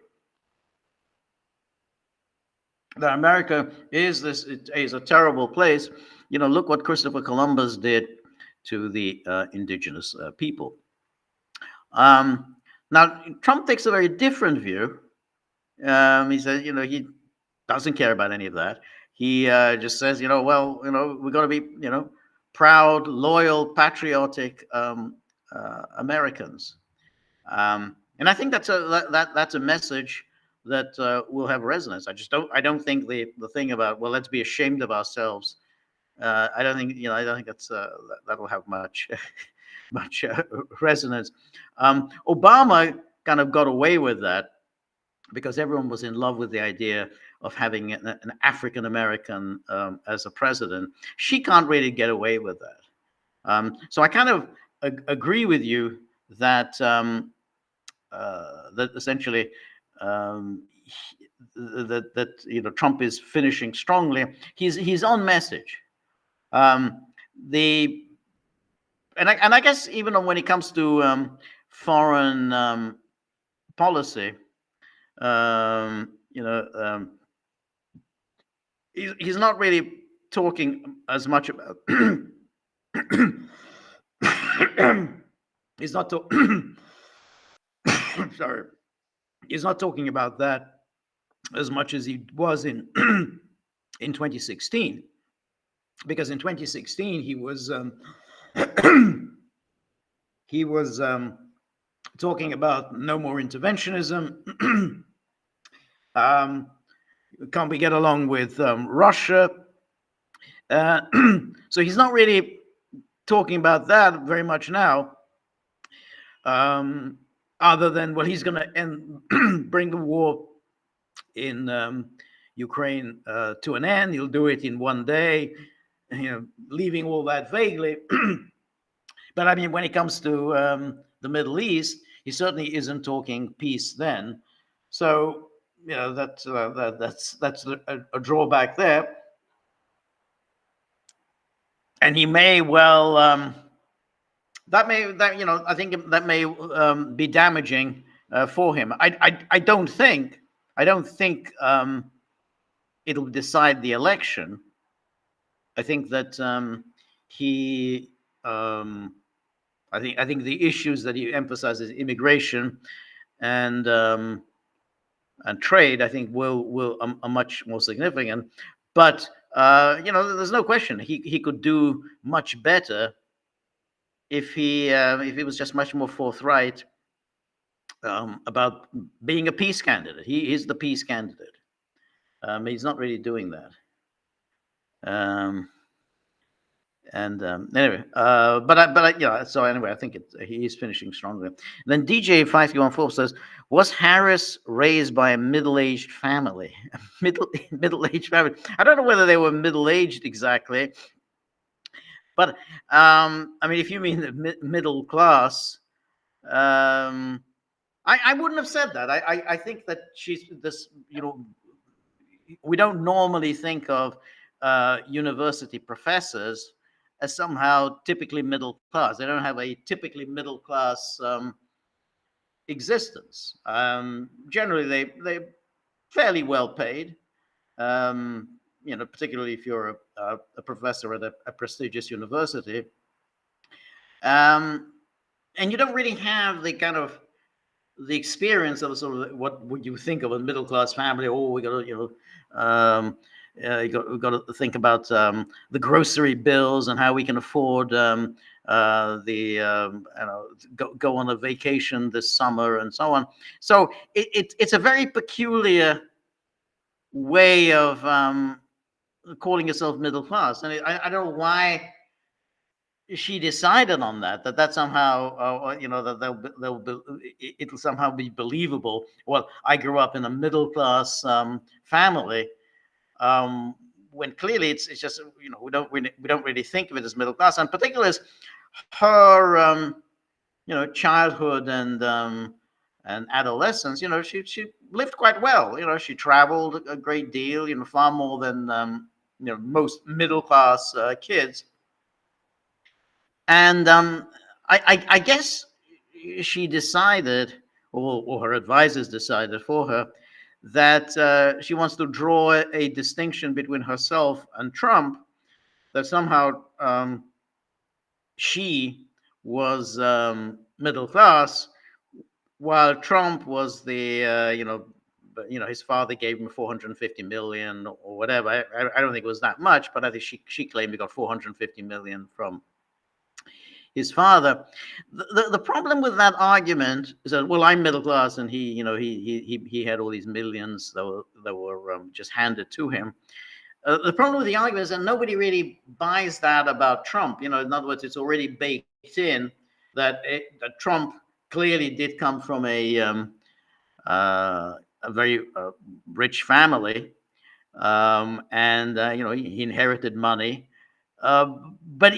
That America is a terrible place. Look what Christopher Columbus did to the indigenous people. Now, Trump takes a very different view. He says, he doesn't care about any of that. He just says, well, we're going to be, proud, loyal, patriotic Americans. And I think that's a message that will have resonance. I don't think the thing about, well, let's be ashamed of ourselves. I don't think that will have much resonance. Obama kind of got away with that because everyone was in love with the idea of having an African American as a president. She can't really get away with that. So I kind of agree with you that that essentially that Trump is finishing strongly. He's on message. I guess even when it comes to foreign policy, he's not really talking as much about. He's not sorry. He's not talking about that as much as he was in 2016, because in 2016 he was talking about no more interventionism. Can't we get along with Russia? So he's not really talking about that very much now, other than, well, he's going to bring the war in Ukraine to an end. He'll do it in one day, leaving all that vaguely. But I mean, when it comes to the Middle East, he certainly isn't talking peace then. So that's a drawback there. And he may well I think that may be damaging for him. I don't think it'll decide the election. I think that I think the issues that he emphasizes, immigration and trade, I think will are much more significant. But there's no question he could do much better if he was just much more forthright about being a peace candidate. He is the peace candidate. He's not really doing that. And anyway, so anyway, I think he's finishing strongly. Then DJ 514 says, "Was Harris raised by a middle-aged family? Middle-aged family? I don't know whether they were middle-aged exactly, but I mean, if you mean the middle class, um, I wouldn't have said that. I think that she's this. We don't normally think of university professors as somehow typically middle class. They don't have a typically middle class existence. Generally, they're fairly well paid. Particularly if you're a professor at a prestigious university, and you don't really have the kind of the experience of sort of what would you think of a middle class family. Oh, we got to we've got to think about the grocery bills and how we can afford go on a vacation this summer and so on. So it's a very peculiar way of calling yourself middle class, and I don't know why she decided on that somehow it'll somehow be believable. Well, I grew up in a middle class family, when clearly it's just we don't really think of it as middle class, and particularly as her childhood and adolescence. She lived quite well. She traveled a great deal, far more than most middle class kids. And I guess she decided, or her advisors decided for her, that she wants to draw a distinction between herself and Trump, that somehow she was middle class, while Trump was his father gave him 450 million or whatever. I don't think it was that much, but I think she claimed he got 450 million from his father. The problem with that argument is that, well, I'm middle class, and he had all these millions that were just handed to him. The problem with the argument is that nobody really buys that about Trump. In other words, it's already baked in that Trump clearly did come from a very rich family, and he inherited money. But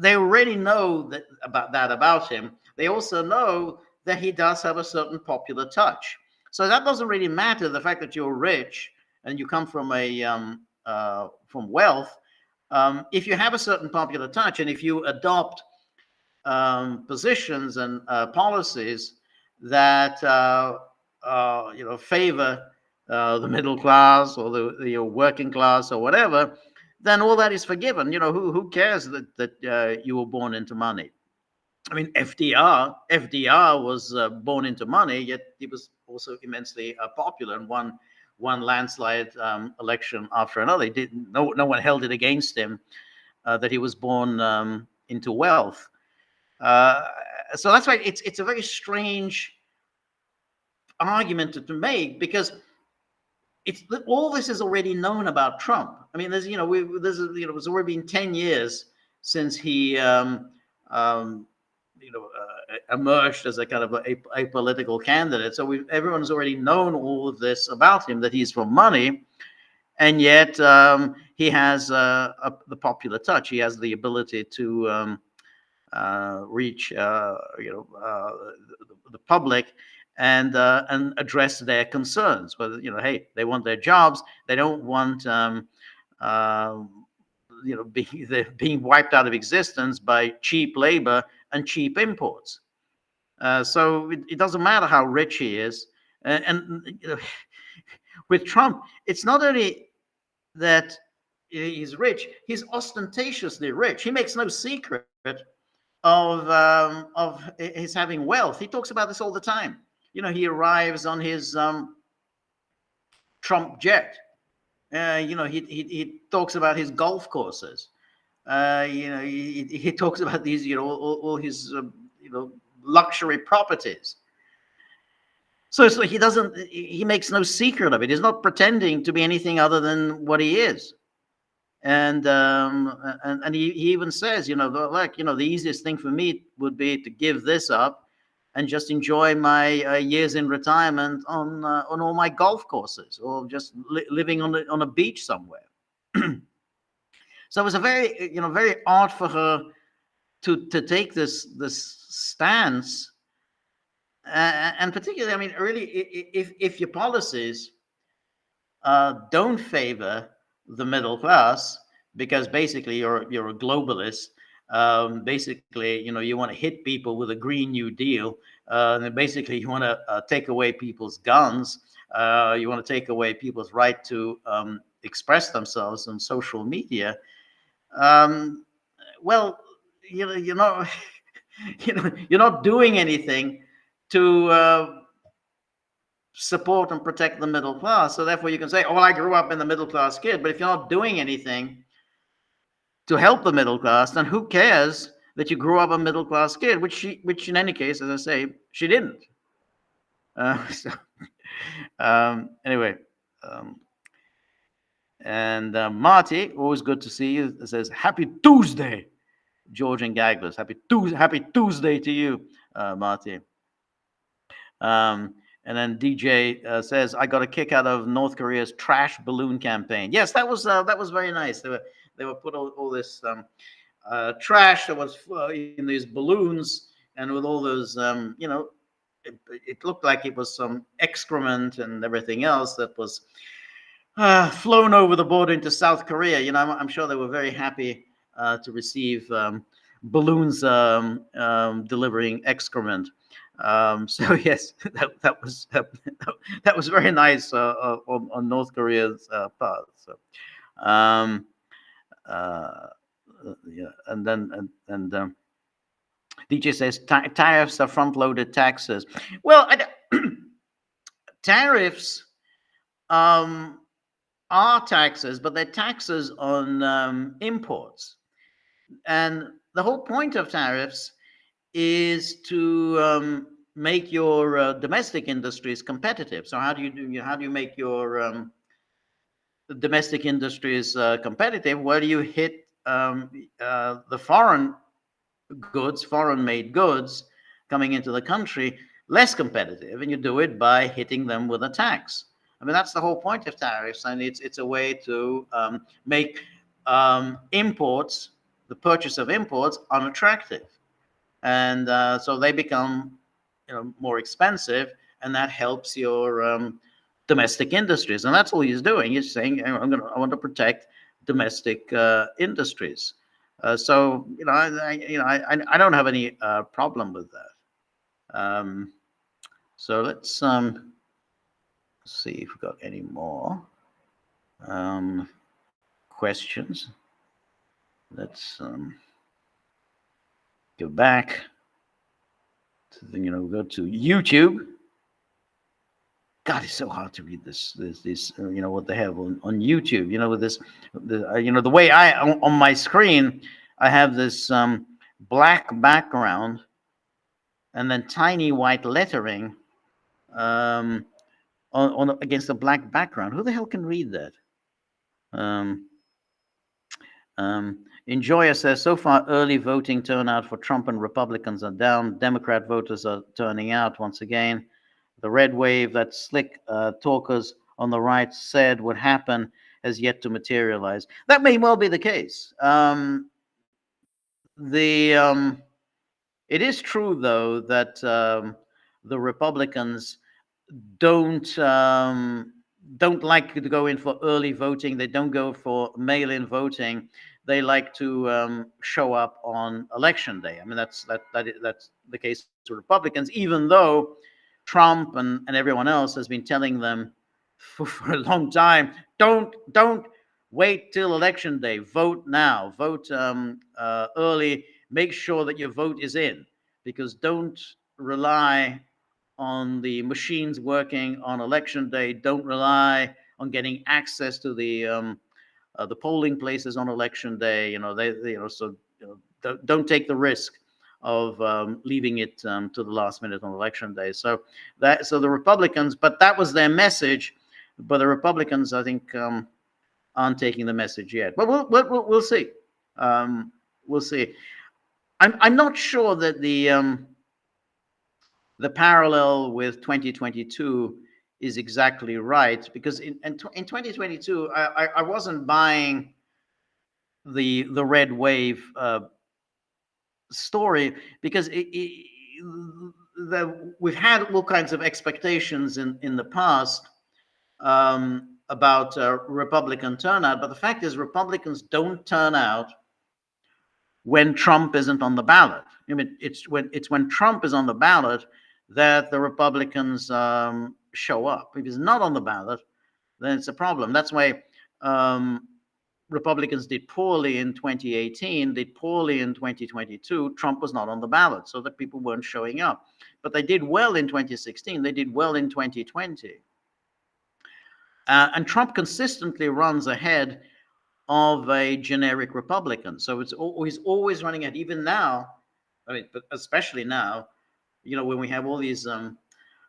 they already know about him. They also know that he does have a certain popular touch. So that doesn't really matter. The fact that you're rich and you come from from wealth, if you have a certain popular touch, and if you adopt positions and policies that favor the middle class or the working class or whatever, then all that is forgiven. Who cares that you were born into money? I mean, FDR was born into money, yet he was also immensely popular and won one landslide election after another. No one held it against him that he was born into wealth. So that's why it's a very strange argument to make, because all this is already known about Trump. I mean, it's already been 10 years since he emerged as a kind of a political candidate. So everyone's already known all of this about him, that he's for money, and yet he has the popular touch. He has the ability to reach the public and address their concerns. Whether hey, they want their jobs, they don't want being wiped out of existence by cheap labor and cheap imports. So it doesn't matter how rich he is, and with Trump, it's not only that he's rich; he's ostentatiously rich. He makes no secret of his having wealth. He talks about this all the time. He arrives on his Trump jet. He talks about his golf courses. He talks about these, all his luxury properties. So he makes no secret of it. He's not pretending to be anything other than what he is. and he even says, like, the easiest thing for me would be to give this up and just enjoy my years in retirement on all my golf courses, or just living on a beach somewhere. So it was a very odd for her to take this stance, and particularly, I mean, really, if your policies don't favor the middle class, because basically you're a globalist. Basically, you want to hit people with a Green New Deal. And basically, you want to take away people's guns. You want to take away people's right to express themselves on social media. Well, you're not, you're not doing anything to support and protect the middle class. So therefore you can say, oh, well, I grew up in the middle class kid. But if you're not doing anything to help the middle class, then who cares that you grew up a middle class kid, which in any case, as I say, she didn't. Anyway, and Marty, always good to see you, says, happy Tuesday, George and Gagglers. Happy Tuesday to you, Marty. And then DJ says, I got a kick out of North Korea's trash balloon campaign. Yes, that was very nice. They were put all this trash that was in these balloons, and with all those, it looked like it was some excrement and everything else that was flown over the border into South Korea. I'm sure they were very happy to receive balloons delivering excrement. So yes, that was very nice on North Korea's part. So, yeah, and then DJ says tariffs are front-loaded taxes. Well, tariffs are taxes, but they're taxes on imports, and the whole point of tariffs is to make your domestic industries competitive. So how do you make your domestic industries competitive? Where do you hit the foreign made goods coming into the country less competitive? And you do it by hitting them with a tax. I mean, that's the whole point of tariffs, and it's a way to make imports, the purchase of imports, unattractive. And so they become, more expensive, and that helps your domestic industries. And that's all he's doing. He's saying, I want to protect domestic industries. So I don't have any problem with that. So let's see if we've got any more questions. Let's go back to go to YouTube. God, it's so hard to read this what they have on YouTube. With this, the way on my screen, I have this black background and then tiny white lettering on against a black background. Who the hell can read that? Enjoyer says, so far early voting turnout for Trump and Republicans are down. Democrat voters are turning out once again. The red wave that slick talkers on the right said would happen has yet to materialize. That may well be the case. It is true, though, that the Republicans don't like to go in for early voting. They don't go for mail-in voting. They like to show up on election day. I mean, that's the case for Republicans, even though Trump and everyone else has been telling them for a long time, don't wait till election day. Vote now. Vote early. Make sure that your vote is in, because don't rely on the machines working on election day. Don't rely on getting access to the polling places on election day. Don't take the risk of leaving it to the last minute on election day. So the Republicans, but that was their message. But the Republicans, I think, aren't taking the message yet. But we'll see. We'll see. I'm not sure that the parallel with 2022 is exactly right, because in 2022 I wasn't buying the red wave story, because we've had all kinds of expectations in the past about Republican turnout, but the fact is Republicans don't turn out when Trump isn't on the ballot. I mean, it's when Trump is on the ballot that the Republicans show up. If he's not on the ballot, then it's a problem. That's why Republicans did poorly in 2018, did poorly in 2022. Trump was not on the ballot, so that people weren't showing up. But they did well in 2016. They did well in 2020. And Trump consistently runs ahead of a generic Republican. So he's always running ahead, even now. I mean, but especially now, when we have all these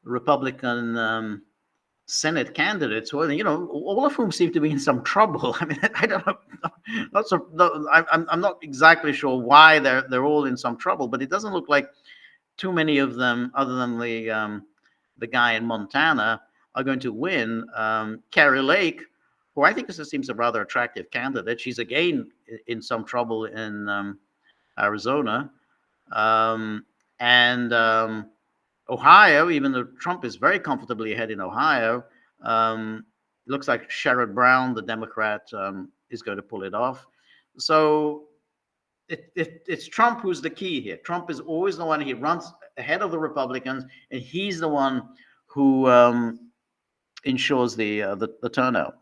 Republican Senate candidates, who, all of whom seem to be in some trouble. I mean, I don't know. I'm not exactly sure why they're all in some trouble, but it doesn't look like too many of them, other than the guy in Montana, are going to win. Carrie Lake, who I think seems a rather attractive candidate. She's again in some trouble in Arizona, and Ohio. Even though Trump is very comfortably ahead in Ohio, looks like Sherrod Brown, the Democrat, is going to pull it off. So it's Trump who's the key here. Trump is always the one. He runs ahead of the Republicans, and he's the one who ensures the turnout.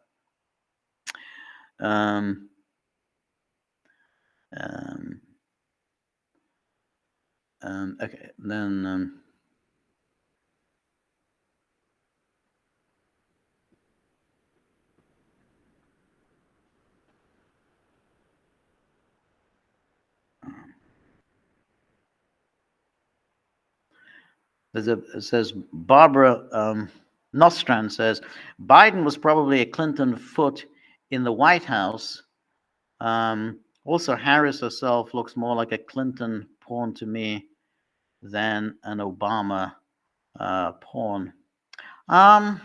Okay, then it says Barbara Nostrand says Biden was probably a Clinton foot in the White House. Also, Harris herself looks more like a Clinton pawn to me than an Obama pawn. I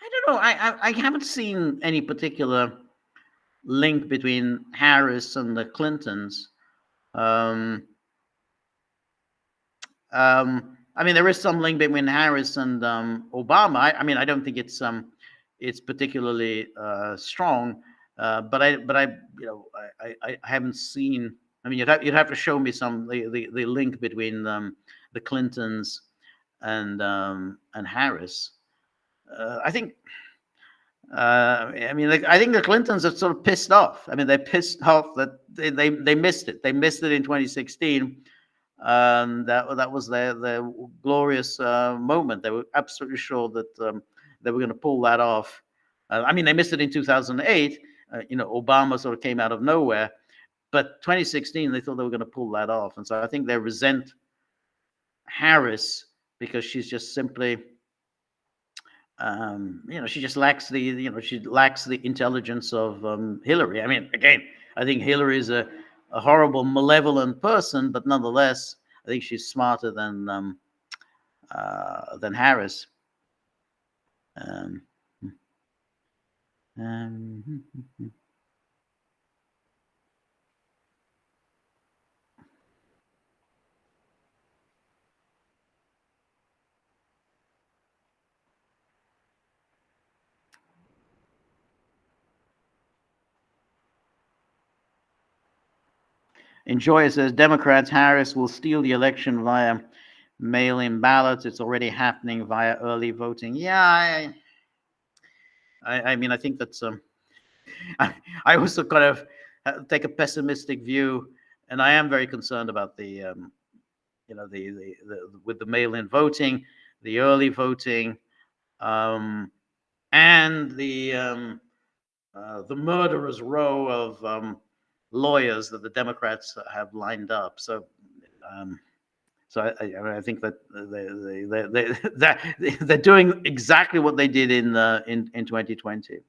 don't know. I haven't seen any particular link between Harris and the Clintons. I mean, there is some link between Harris and Obama. I mean, I don't think it's particularly strong. But I haven't seen. I mean, you'd have to show me the link between the Clintons and Harris. I think. I mean, I think the Clintons are sort of pissed off. I mean, they're pissed off that they missed it. They missed it in 2016. That was their glorious moment. They were absolutely sure that they were going to pull that off. I mean, they missed it in 2008. Obama sort of came out of nowhere, but 2016 they thought they were going to pull that off, and so I think they resent Harris because she's just simply, she just lacks the intelligence of Hillary. I mean, again, I think Hillary is a horrible, malevolent person, but nonetheless, I think she's smarter than Harris. Enjoy says Democrats, Harris will steal the election via mail-in ballots. It's already happening via early voting. Yeah, I mean, I think that's I also kind of take a pessimistic view, and I am very concerned about the with the mail-in voting, the early voting, and the murderer's row of lawyers that the Democrats have lined up. So I think that they're doing exactly what they did in 2020.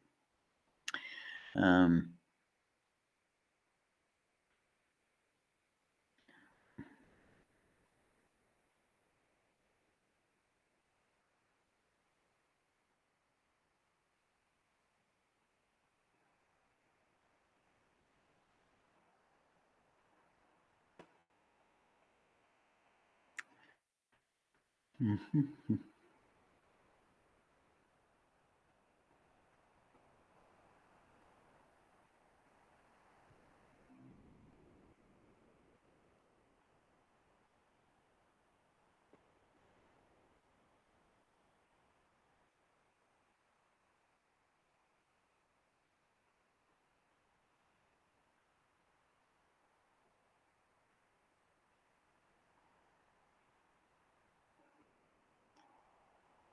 Um, mhm.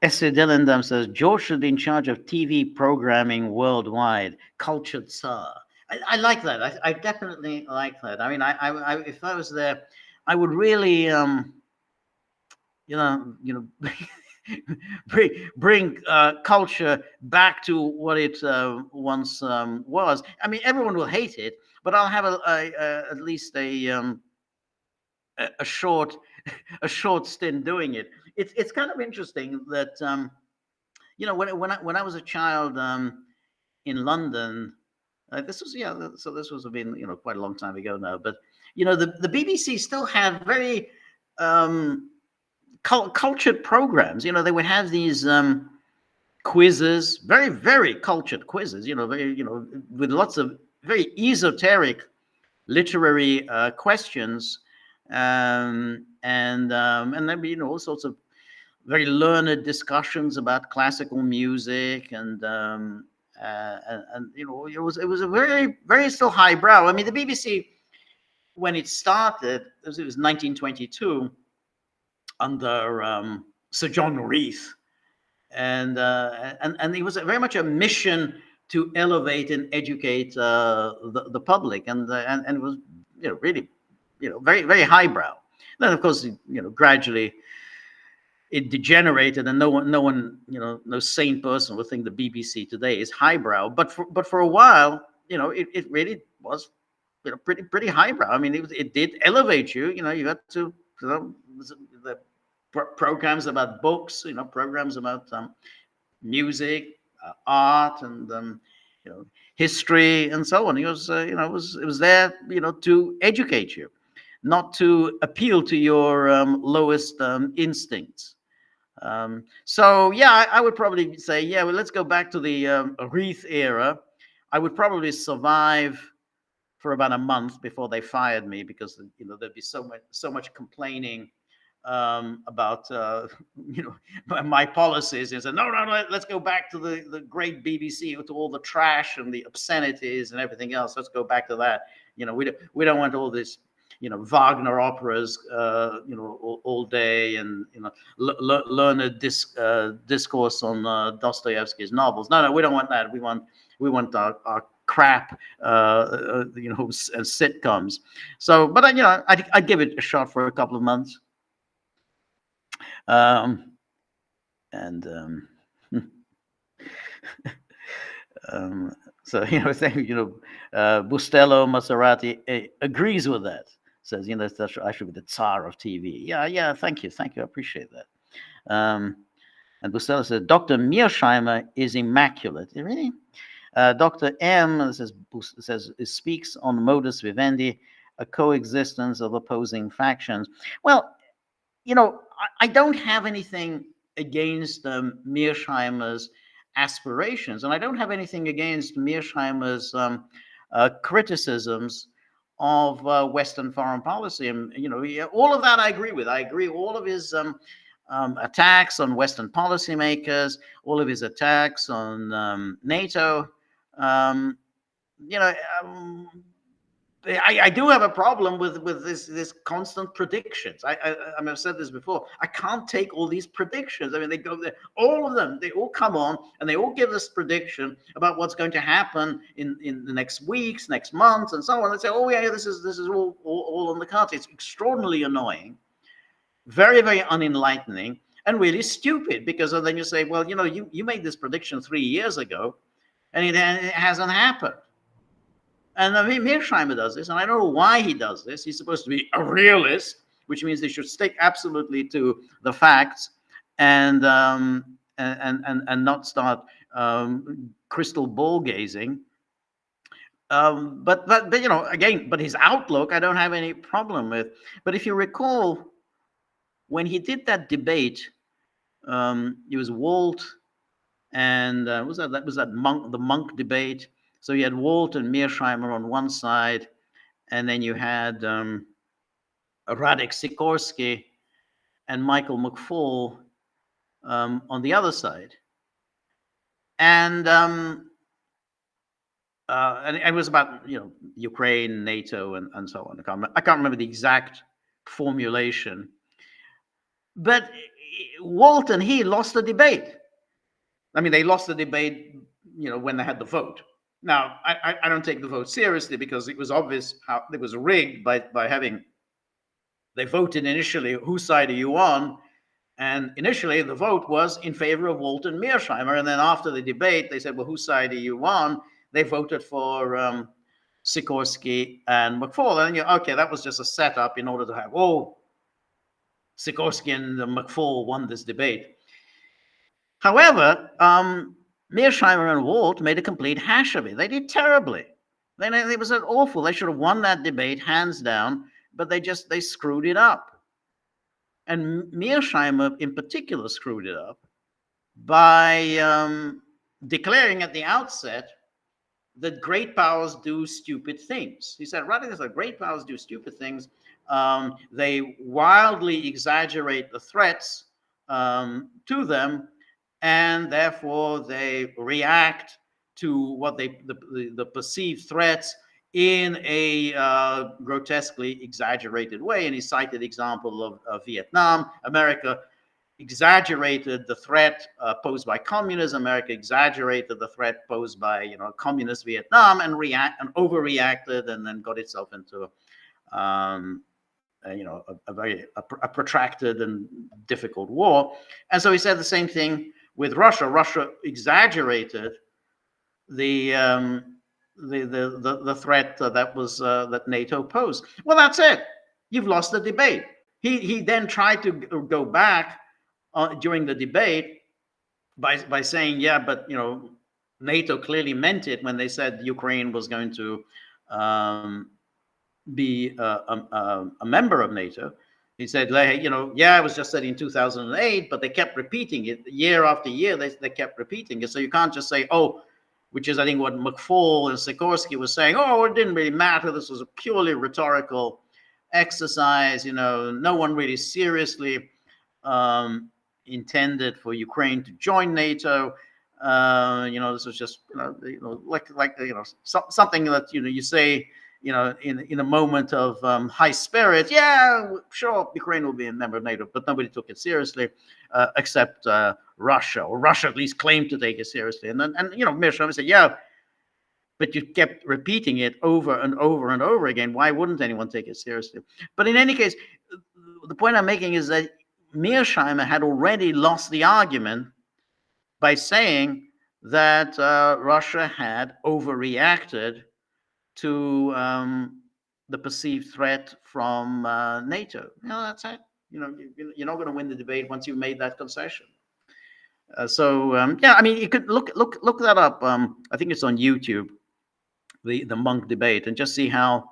Esther Dillendam says George should be in charge of TV programming worldwide. Cultured Tsar. I like that. I definitely like that. I mean, if I was there, I would really, bring culture back to what it once was. I mean, everyone will hate it, but I'll have at least a short a short stint doing it. It's kind of interesting that when I was a child in London, this was so this was been quite a long time ago now, but the BBC still had very um, cultured programs. They would have these quizzes, very very cultured quizzes. Very with lots of very esoteric literary questions, and then all sorts of very learned discussions about classical music and it was a very very still highbrow. I mean, the BBC when it started, it was 1922 under Sir John Reith, and it was very much a mission to elevate and educate the public, and it was really very very highbrow. Then of course gradually it degenerated, and no one no sane person would think the BBC today is highbrow. But for a while it really was pretty highbrow. I mean, it did elevate you. You got to the programs about books, programs about music, art, and history, and so on. It was it was there to educate you, not to appeal to your lowest instincts. So yeah, I would probably say, yeah, well, let's go back to the Reith era. I would probably survive for about a month before they fired me, because there'd be so much complaining about my policies. And said, no, let's go back to the great BBC, to all the trash and the obscenities and everything else. Let's go back to that. We don't want all this Wagner operas all day, and learned discourse on Dostoevsky's novels. No, we don't want that. We want our crap sitcoms. So, but I'd give it a shot for a couple of months. And so Bustelo Maserati agrees with that. Says that I should be the Tsar of TV. Yeah. Thank you. I appreciate that. And Bustelo says Dr. Mearsheimer is immaculate. Really? Dr. M says speaks on modus vivendi, a coexistence of opposing factions. Well, I don't have anything against Mearsheimer's aspirations, and I don't have anything against Mearsheimer's criticisms of Western foreign policy. And all of that I agree with. I agree all of his attacks on Western policymakers, all of his attacks on NATO. I do have a problem with this constant predictions. I've said this before. I can't take all these predictions. I mean, they go there, all of them. They all come on, and they all give us prediction about what's going to happen in the next weeks, next months, and so on. They say, "Oh yeah, this is all on the cards." It's extraordinarily annoying, very very unenlightening, and really stupid. Because then you say, "Well, you made this prediction 3 years ago, and it hasn't happened." And Mearsheimer does this, and I don't know why he does this. He's supposed to be a realist, which means they should stick absolutely to the facts and not start crystal ball gazing. But again, but his outlook I don't have any problem with. But if you recall, when he did that debate, it was Walt and was that the Monk debate. So you had Walt and Mearsheimer on one side, and then you had Radek Sikorski and Michael McFaul on the other side. And it was about Ukraine, NATO, and so on. I can't remember the exact formulation, but Walt and he lost the debate. I mean, they lost the debate, when they had the vote. Now, I don't take the vote seriously because it was obvious how it was rigged by having. They voted initially, whose side are you on? And initially, the vote was in favor of Walt and Mearsheimer. And then after the debate, they said, well, whose side are you on? They voted for Sikorski and McFaul. And okay, that was just a setup in order to have, Sikorski and McFaul won this debate. However, Mearsheimer and Walt made a complete hash of it. They did terribly. It was awful. They should have won that debate hands down, but they screwed it up. And Mearsheimer in particular screwed it up by declaring at the outset that great powers do stupid things. He said, rather than great powers do stupid things, they wildly exaggerate the threats to them, and therefore they react to what the perceived threats in a grotesquely exaggerated way. And he cited the example of Vietnam. America exaggerated the threat posed by communism. America exaggerated the threat posed by communist Vietnam and overreacted, and then got itself into a protracted and difficult war. And so he said the same thing with Russia. Russia exaggerated the threat that NATO posed. Well, that's it. You've lost the debate. He then tried to go back during the debate by saying, yeah, but NATO clearly meant it when they said Ukraine was going to be a member of NATO. He said, yeah, it was just said in 2008, but they kept repeating it year after year. They kept repeating it. So you can't just say, which is, I think, what McFaul and Sikorski was saying. It didn't really matter. This was a purely rhetorical exercise. No one really seriously intended for Ukraine to join NATO. This was just, something that you say, in a moment of high spirits. Yeah, sure, Ukraine will be a member of NATO, but nobody took it seriously, except Russia, or Russia at least claimed to take it seriously. And Mearsheimer said, yeah, but you kept repeating it over and over and over again. Why wouldn't anyone take it seriously? But in any case, the point I'm making is that Mearsheimer had already lost the argument by saying that Russia had overreacted to the perceived threat from NATO. That's it. You're not going to win the debate once you've made that concession. You could look that up. I think it's on YouTube, the Monk debate, and just see how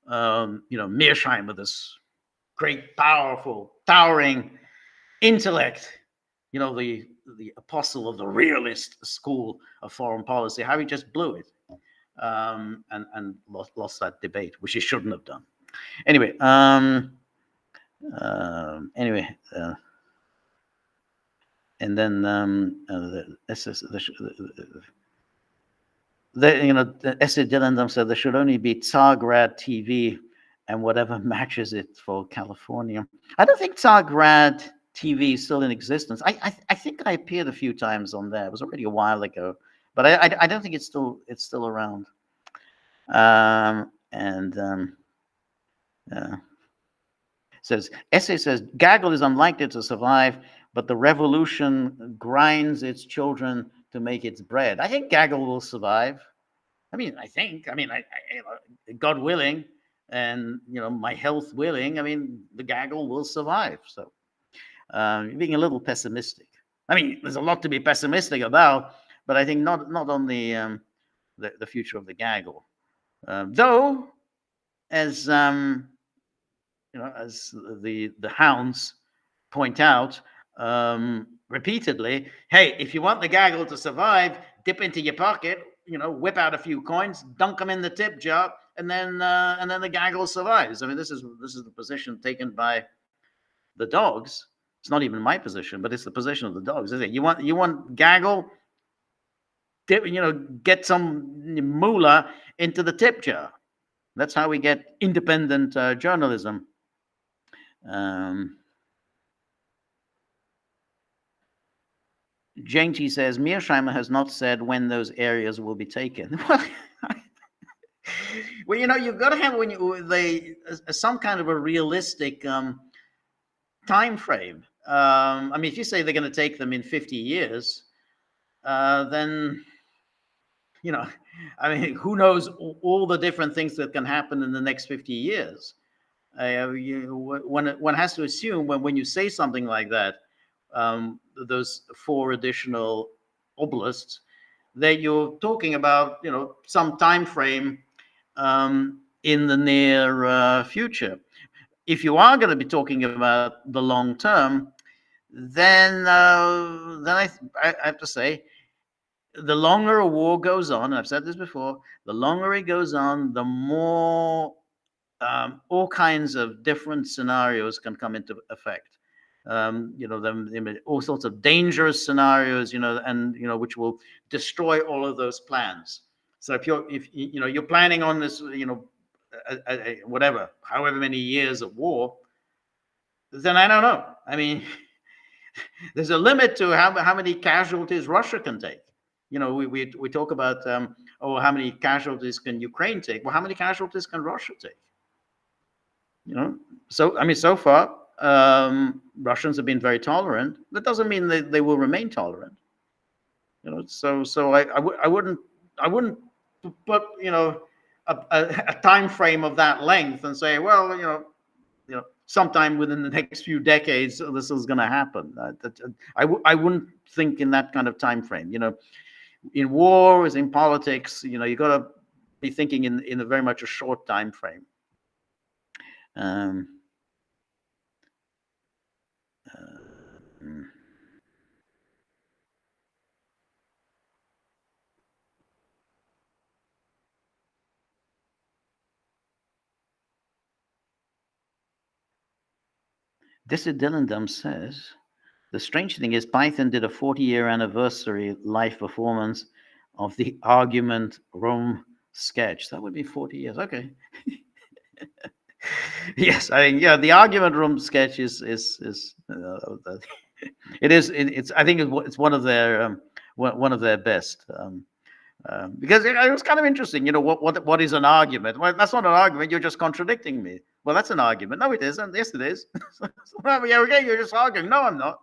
Mearsheimer, this great, powerful, towering intellect, the apostle of the realist school of foreign policy, how he just blew it. And lost that debate, which he shouldn't have done. Anyway, and then the Essay Dillandam said there should only be Tsargrad TV and whatever matches it for California. I don't think Tsargrad TV is still in existence. I think I appeared a few times on there. It was already a while ago. But I don't think it's still around. Essay says Gaggle is unlikely to survive, but the revolution grinds its children to make its bread. I think Gaggle will survive. I mean, I think. I mean, God willing, and my health willing. I mean, the gaggle will survive. So, being a little pessimistic. I mean, there's a lot to be pessimistic about, but I think not on the future of the gaggle. Though, as as the hounds point out repeatedly, hey, if you want the gaggle to survive, dip into your pocket, whip out a few coins, dunk them in the tip jar, and then the gaggle survives. I mean, this is the position taken by the dogs. It's not even my position, but it's the position of the dogs, isn't it? You want gaggle, dip, get some moolah into the tip jar. That's how we get independent journalism. Jane T says Mearsheimer has not said when those areas will be taken. Well, you've got to have some kind of a realistic time frame. I mean, if you say they're going to take them in 50 years, then I mean, who knows all the different things that can happen in the next 50 years? One has to assume when you say something like that, those 4 additional oblasts, that you're talking about, some time frame in the near future. If you are going to be talking about the long term, then I have to say, the longer a war goes on, and I've said this before, the longer it goes on, the more all kinds of different scenarios can come into effect. All sorts of dangerous scenarios, and which will destroy all of those plans. So if you're planning on this, whatever, however many years of war, then I don't know. I mean, there's a limit to how many casualties Russia can take. We talk about how many casualties can Ukraine take? Well, how many casualties can Russia take? So I mean, so far Russians have been very tolerant. That doesn't mean they will remain tolerant. So I wouldn't put a time frame of that length and say, well, sometime within the next few decades this is going to happen. I wouldn't think in that kind of time frame. In war, as in politics, you got to be thinking in a very much a short time frame. Dissidilendum says, the strange thing is Python did a 40-year anniversary live performance of the Argument Room sketch. That would be 40 years. Okay. Yes, I think the Argument Room sketch is it is it's I think it's one of their best. Because it was kind of interesting, what is an argument? Well, that's not an argument. You're just contradicting me. Well, that's an argument. No, it isn't. Yes, it is. Yeah, okay, you're just arguing. No, I'm not.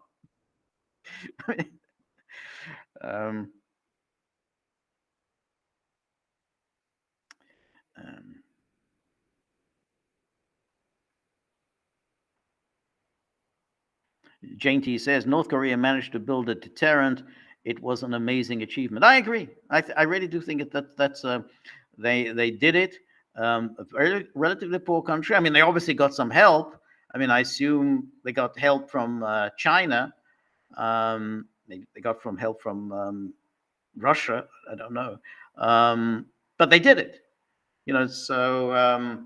Jane T says North Korea managed to build a deterrent. It was an amazing achievement. I agree. I really do think that's they did it. A very relatively poor country. I mean, they obviously got some help. I mean, I assume they got help from China. They got help from Russia. I don't know, but they did it. So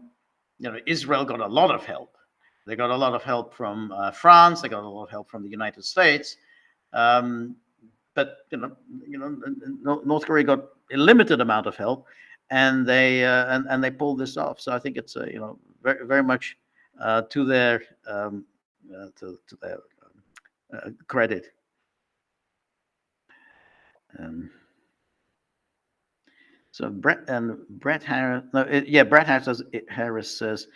Israel got a lot of help. They got a lot of help from France. They got a lot of help from the United States. But North Korea got a limited amount of help, and they pulled this off. So I think it's very very much to their credit. So Brett Harris, Brett Harris says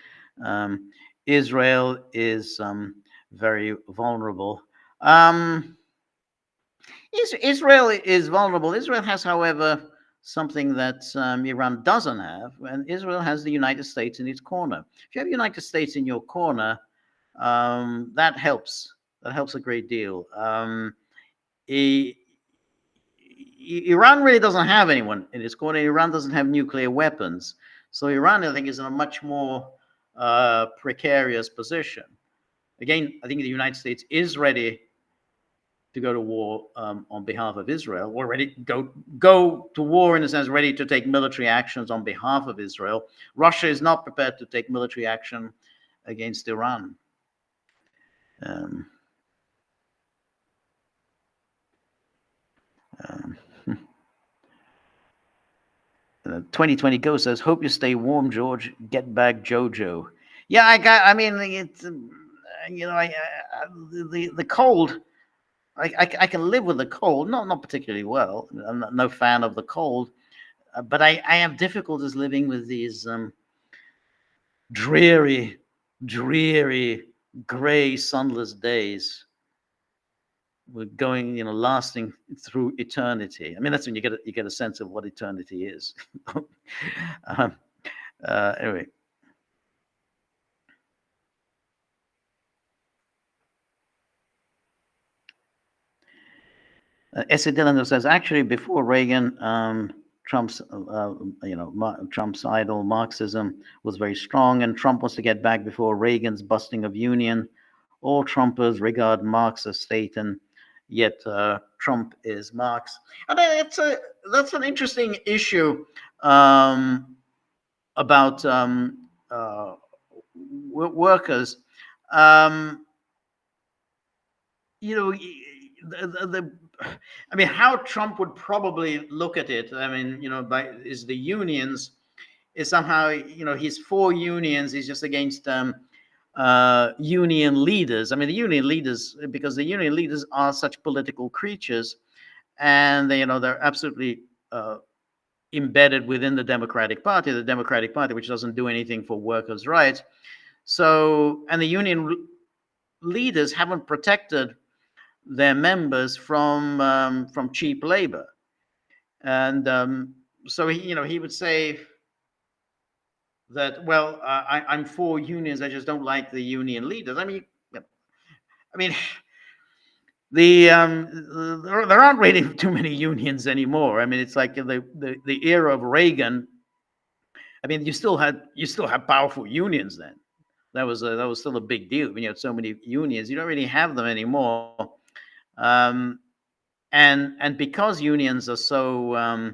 Israel is very vulnerable. Israel is vulnerable. Israel has, however, something that Iran doesn't have, and Israel has the United States in its corner. If you have the United States in your corner, that helps. That helps a great deal. Iran really doesn't have anyone in its corner. Iran doesn't have nuclear weapons. So Iran, I think, is in a much more precarious position. Again, I think the United States is ready to go to war on behalf of Israel, or ready to go to war in a sense, ready to take military actions on behalf of Israel. Russia is not prepared to take military action against Iran. 2020 Go says, "Hope you stay warm, George. Get back, Jojo." Yeah, I mean, it's the cold. I can live with the cold, not particularly well. I'm no fan of the cold, but I have difficulties living with these dreary, gray, sunless days. We're going, lasting through eternity. I mean, that's when you get a sense of what eternity is. Anyway. S.A. Dillon says, actually, before Reagan, Trump's, Trump's idol Marxism was very strong, and Trump wants to get back before Reagan's busting of union. All Trumpers regard Marx as Satan, yet Trump is Marx. And that's an interesting issue about workers. I mean, how Trump would probably look at it, I mean, is the unions, is somehow, he's for unions, he's just against union leaders. I mean, the union leaders, because the union leaders are such political creatures, and they're absolutely embedded within the Democratic Party, which doesn't do anything for workers' rights. So, and the union leaders haven't protected their members from cheap labor, and so he would say that, well, I'm for unions, I just don't like the union leaders. I mean, there aren't really too many unions anymore. I mean, it's like the era of Reagan. I mean, you still have powerful unions then. That was still a big deal when you had so many unions. You don't really have them anymore. And because unions are so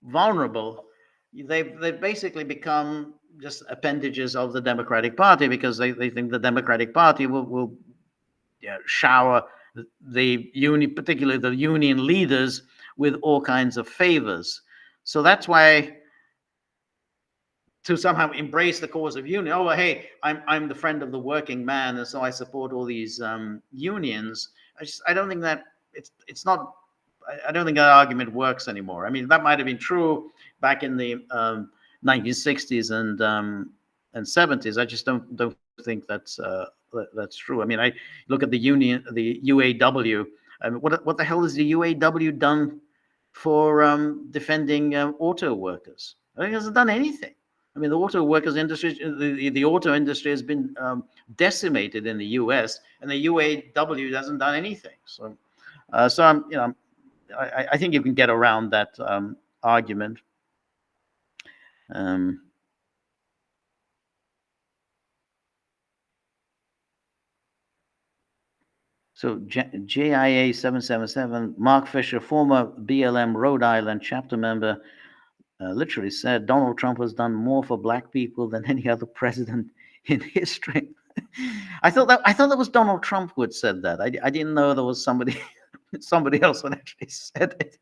vulnerable, they've basically become just appendages of the Democratic Party, because they think the Democratic Party will shower particularly the union leaders, with all kinds of favors. So that's why, to somehow embrace the cause of union. Oh, hey, I'm the friend of the working man, and so I support all these unions. I don't think that it's not. I don't think that argument works anymore. I mean, that might have been true back in the 1960s and 70s. I just don't think that's true. I mean, I look at the union, the UAW. I mean, what the hell has the UAW done for defending auto workers? I think it hasn't done anything. I mean, the auto workers industry, the auto industry has been decimated in the U.S., and the UAW hasn't done anything. So, I think you can get around that argument. So JIA 777, Mark Fisher, former BLM Rhode Island chapter member, literally said Donald Trump has done more for black people than any other president in history. I thought that was Donald Trump who had said that. I didn't know there was somebody else who actually said it.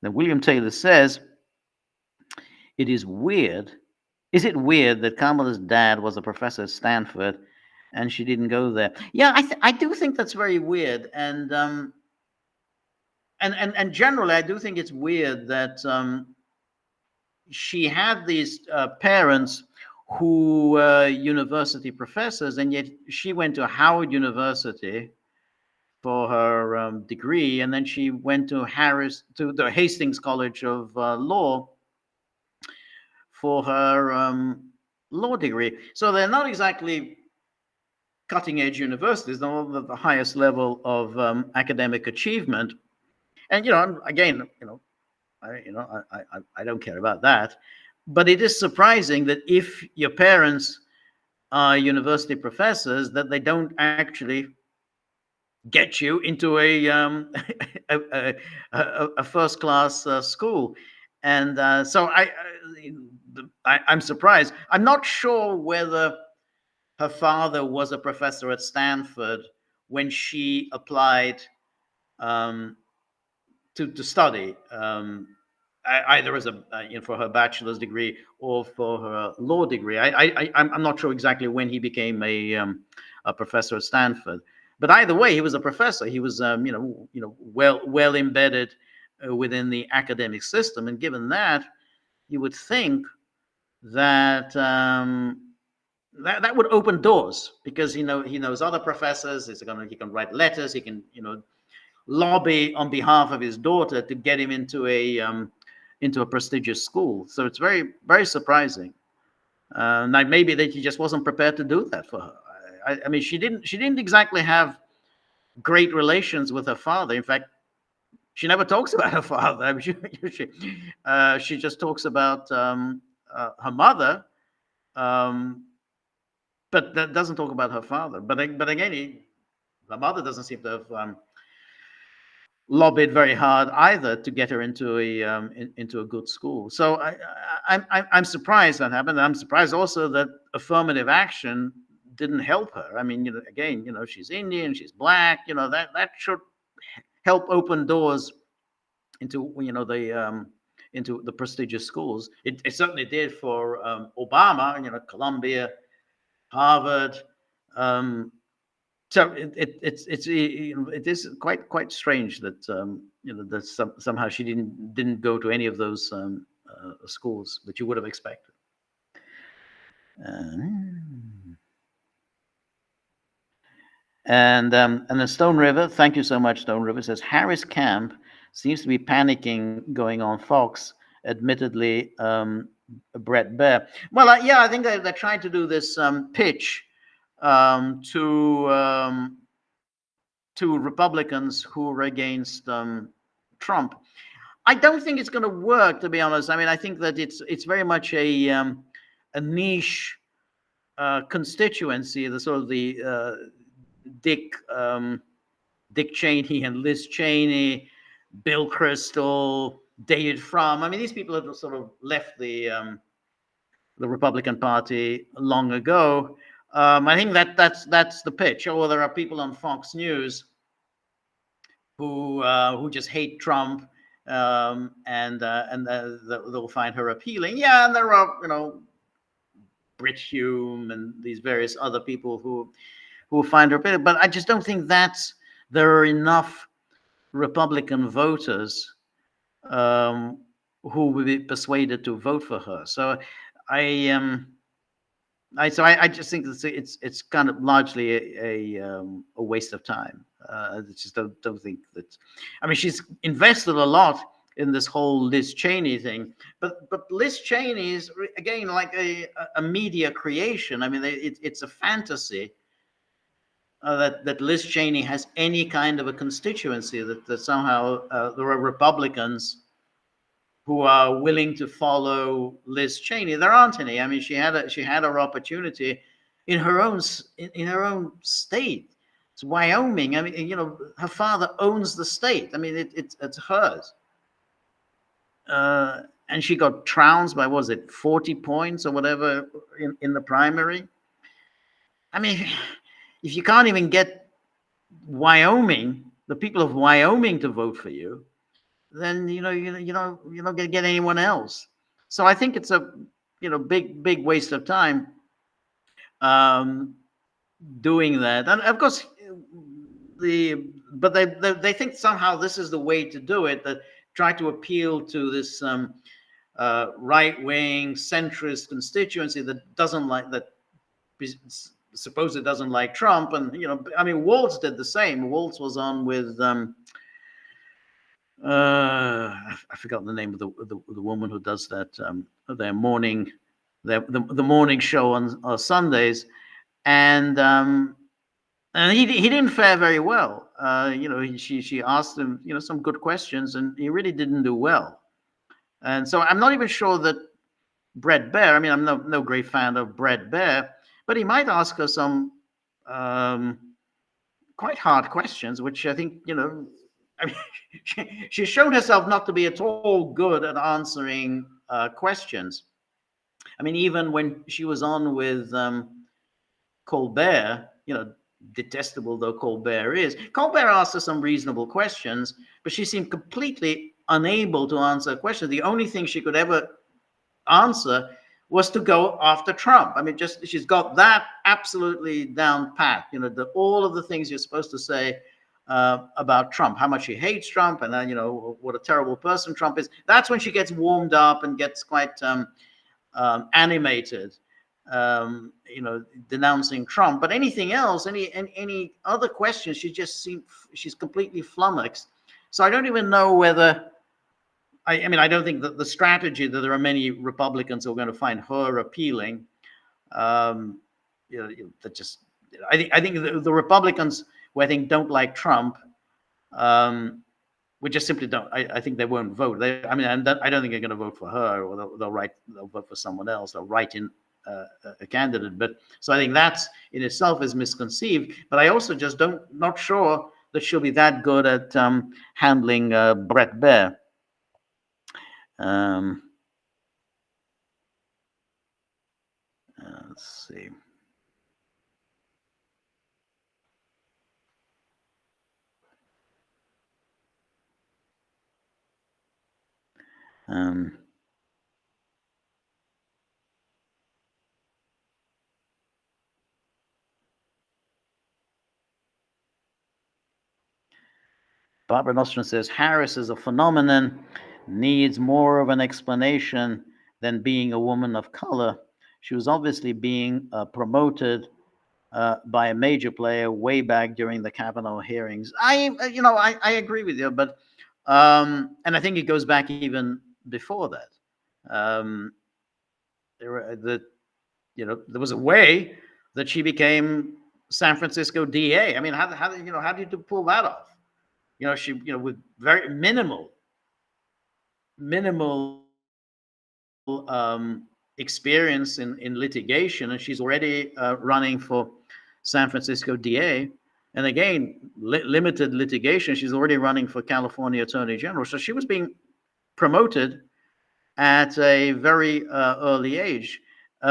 Then William Taylor says, it is weird. Is it weird that Kamala's dad was a professor at Stanford and she didn't go there? Yeah, I do think that's very weird, and generally I do think it's weird that she had these parents who were university professors, and yet she went to Howard University for her degree, and then she went to the Hastings College of Law for her law degree. So they're not exactly cutting edge universities, they're all at the highest level of academic achievement. And again, I don't care about that, but it is surprising that if your parents are university professors, that they don't actually get you into a first class school. And so I'm surprised. I'm not sure whether her father was a professor at Stanford when she applied um, to study, either as for her bachelor's degree or for her law degree. I'm not sure exactly when he became a professor at Stanford, but either way, he was a professor. He was well embedded within the academic system, and given that, you would think that that would open doors, because he knows other professors. He can write letters. He can lobby on behalf of his daughter to get him into a prestigious school. So it's very, very surprising. Now maybe that he just wasn't prepared to do that for her. I mean, she didn't exactly have great relations with her father. In fact, she never talks about her father. I mean, she just talks about her mother, but that doesn't talk about her father. But again, the mother doesn't seem to have lobbied very hard either to get her into a good school. So I'm surprised that happened. I'm surprised also that affirmative action didn't help her. I mean, again, she's Indian, she's black. That should help open doors into into the prestigious schools. It certainly did for Obama. Columbia, Harvard. So it is quite strange that that somehow she didn't go to any of those schools that you would have expected. And then Stone River, thank you so much, Stone River, says Harris Camp seems to be panicking going on Fox. Admittedly, Brett Baer. Well, yeah, I think they're trying to do this pitch to Republicans who are against Trump. I don't think it's going to work, to be honest. I mean, I think that it's very much a niche constituency, the sort of the Dick Cheney and Liz Cheney, Bill Kristol, David Frum. I mean, these people have sort of left the Republican Party long ago. I think that's the pitch. Or there are people on Fox News who just hate Trump, and they'll find her appealing. Yeah, and there are Brit Hume and these various other people who find her appealing. But I just don't think there are enough Republican voters who will be persuaded to vote for her. So I just think it's kind of largely a waste of time. I just don't think that. I mean, she's invested a lot in this whole Liz Cheney thing, but Liz Cheney is again like a media creation. I mean, it's a fantasy that Liz Cheney has any kind of a constituency, that somehow there are Republicans who are willing to follow Liz Cheney. There aren't any. I mean, she had her opportunity in her own state. It's Wyoming. I mean, her father owns the state. I mean, it's hers. And she got trounced by, what was it, 40 points or whatever in the primary. I mean, if you can't even get Wyoming, the people of Wyoming to vote for you, then you're not going to get anyone else. So I think it's a big waste of time doing that. And of course, but they think somehow this is the way to do it. That try to appeal to this right-wing centrist constituency that doesn't like that, suppose it doesn't like Trump. And I mean, Waltz did the same. Waltz was on with I forgot the name of the woman who does that, their morning, the morning show on Sundays, and he didn't fare very well. She asked him some good questions, and he really didn't do well. And so I'm not even sure that Bret Baier. I mean, I'm no great fan of Bret Baier, but he might ask her some quite hard questions, which I think I mean, she showed herself not to be at all good at answering questions. I mean, even when she was on with Colbert, detestable though Colbert is, Colbert asked her some reasonable questions, but she seemed completely unable to answer questions. The only thing she could ever answer was to go after Trump. I mean, she's got that absolutely down pat. All of the things you're supposed to say about Trump, how much she hates Trump, and then what a terrible person Trump is. That's when she gets warmed up and gets quite animated, denouncing Trump. But anything else, any other questions, she's completely flummoxed. So I don't even know whether. I mean, I don't think that the strategy that there are many Republicans who are going to find her appealing. That just. I think the Republicans who I think don't like Trump, we just simply don't. I think they won't vote. I don't think they're going to vote for her, or they'll vote for someone else. They'll write in a candidate. But so I think that's in itself is misconceived. But I also just not sure that she'll be that good at handling Bret Baier. Let's see. Barbara Nostrum says Harris is a phenomenon, needs more of an explanation than being a woman of color. She was obviously being promoted by a major player way back during the Kavanaugh hearings. I agree with you, but and I think it goes back even before that. There was a way that she became San Francisco DA. I mean, how did you pull that off? She with very minimal experience in litigation, and she's already running for San Francisco DA. And again, limited litigation. She's already running for California Attorney General. So she was being promoted at a very early age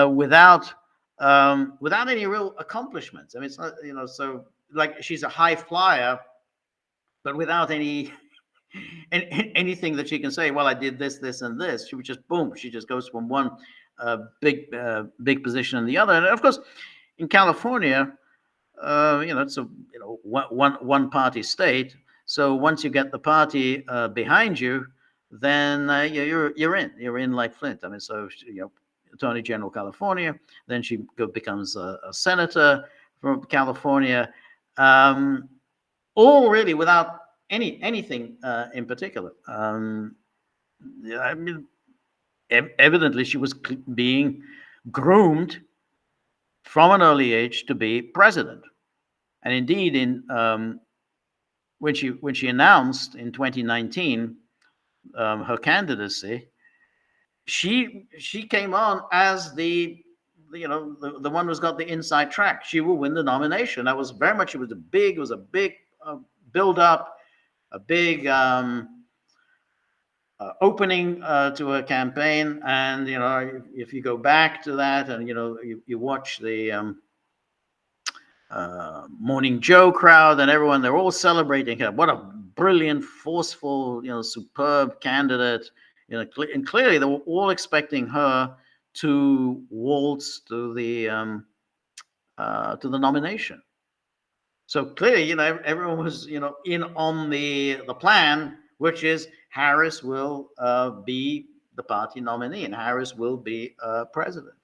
without any real accomplishments. I mean, it's not, so like she's a high flyer, but without anything that she can say, well, I did this, this, and this. She would just boom. She just goes from one big position and the other. And of course, in California, it's a one party state. So once you get the party behind you, then you're in like Flint. I mean, so Attorney General California. Then she becomes a senator from California. All really without anything in particular. I mean, evidently she was being groomed from an early age to be president, and indeed, when she announced in 2019 her candidacy, she came on as the one who's got the inside track. She will win the nomination. That was very much. It was a big build up, a big opening to her campaign. And if you go back to that, and you watch the Morning Joe crowd and everyone, they're all celebrating her. What a brilliant, forceful, superb candidate. And clearly they were all expecting her to waltz to the nomination. So clearly, everyone was, in on the plan, which is Harris will be the party nominee, and Harris will be president.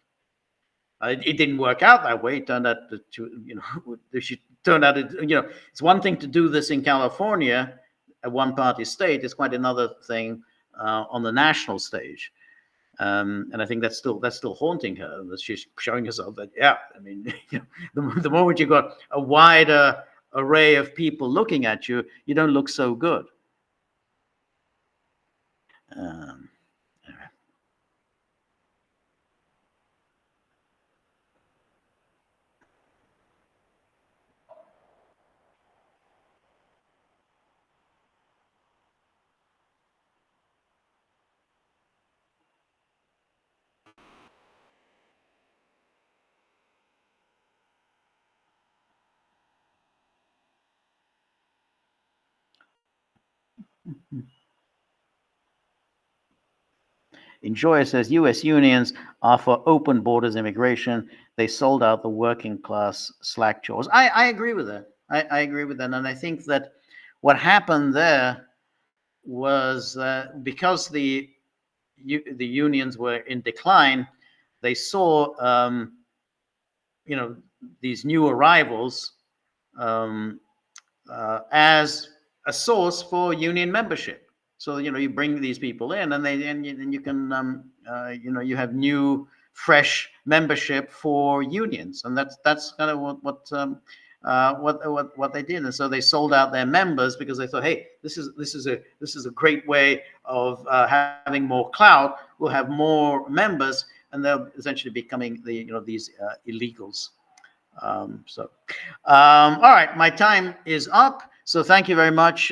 It didn't work out that way. It turned out that she turned out it's one thing to do this in California, a one-party state. It's quite another thing on the national stage. And I think that's still haunting her. That she's showing herself that I mean, the moment you got a wider array of people looking at you, you don't look so good. Anyway. Enjoyer says U.S. unions are for open borders immigration. They sold out the working class slack jaws. I agree with that. I agree with that, and I think that what happened there was because the unions were in decline, they saw these new arrivals as a source for union membership. So you bring these people in, and you can you have new, fresh membership for unions, and that's kind of what they did. And so they sold out their members because they thought, hey, this is a great way of having more clout. We'll have more members, and they'll essentially becoming these illegals. All right, my time is up. So thank you very much,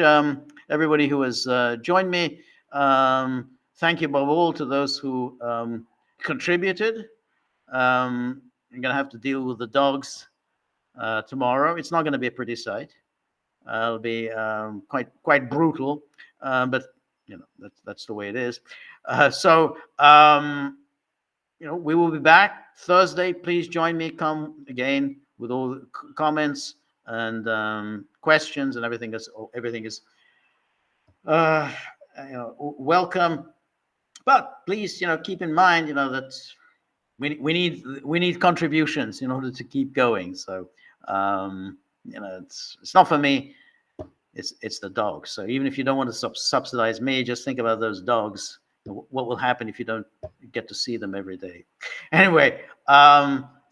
everybody who has joined me. Thank you above all to those who contributed. I'm going to have to deal with the dogs tomorrow. It's not going to be a pretty sight. It'll be quite brutal, but that's the way it is. We will be back Thursday. Please join me. Come again with all the comments and questions, and everything is welcome. But please, keep in mind, that we need contributions in order to keep going. So it's not for me. It's the dogs. So even if you don't want to subsidize me, just think about those dogs. What will happen if you don't get to see them every day? Anyway,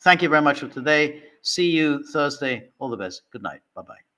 thank you very much for today. See you Thursday. All the best. Good night. Bye-bye.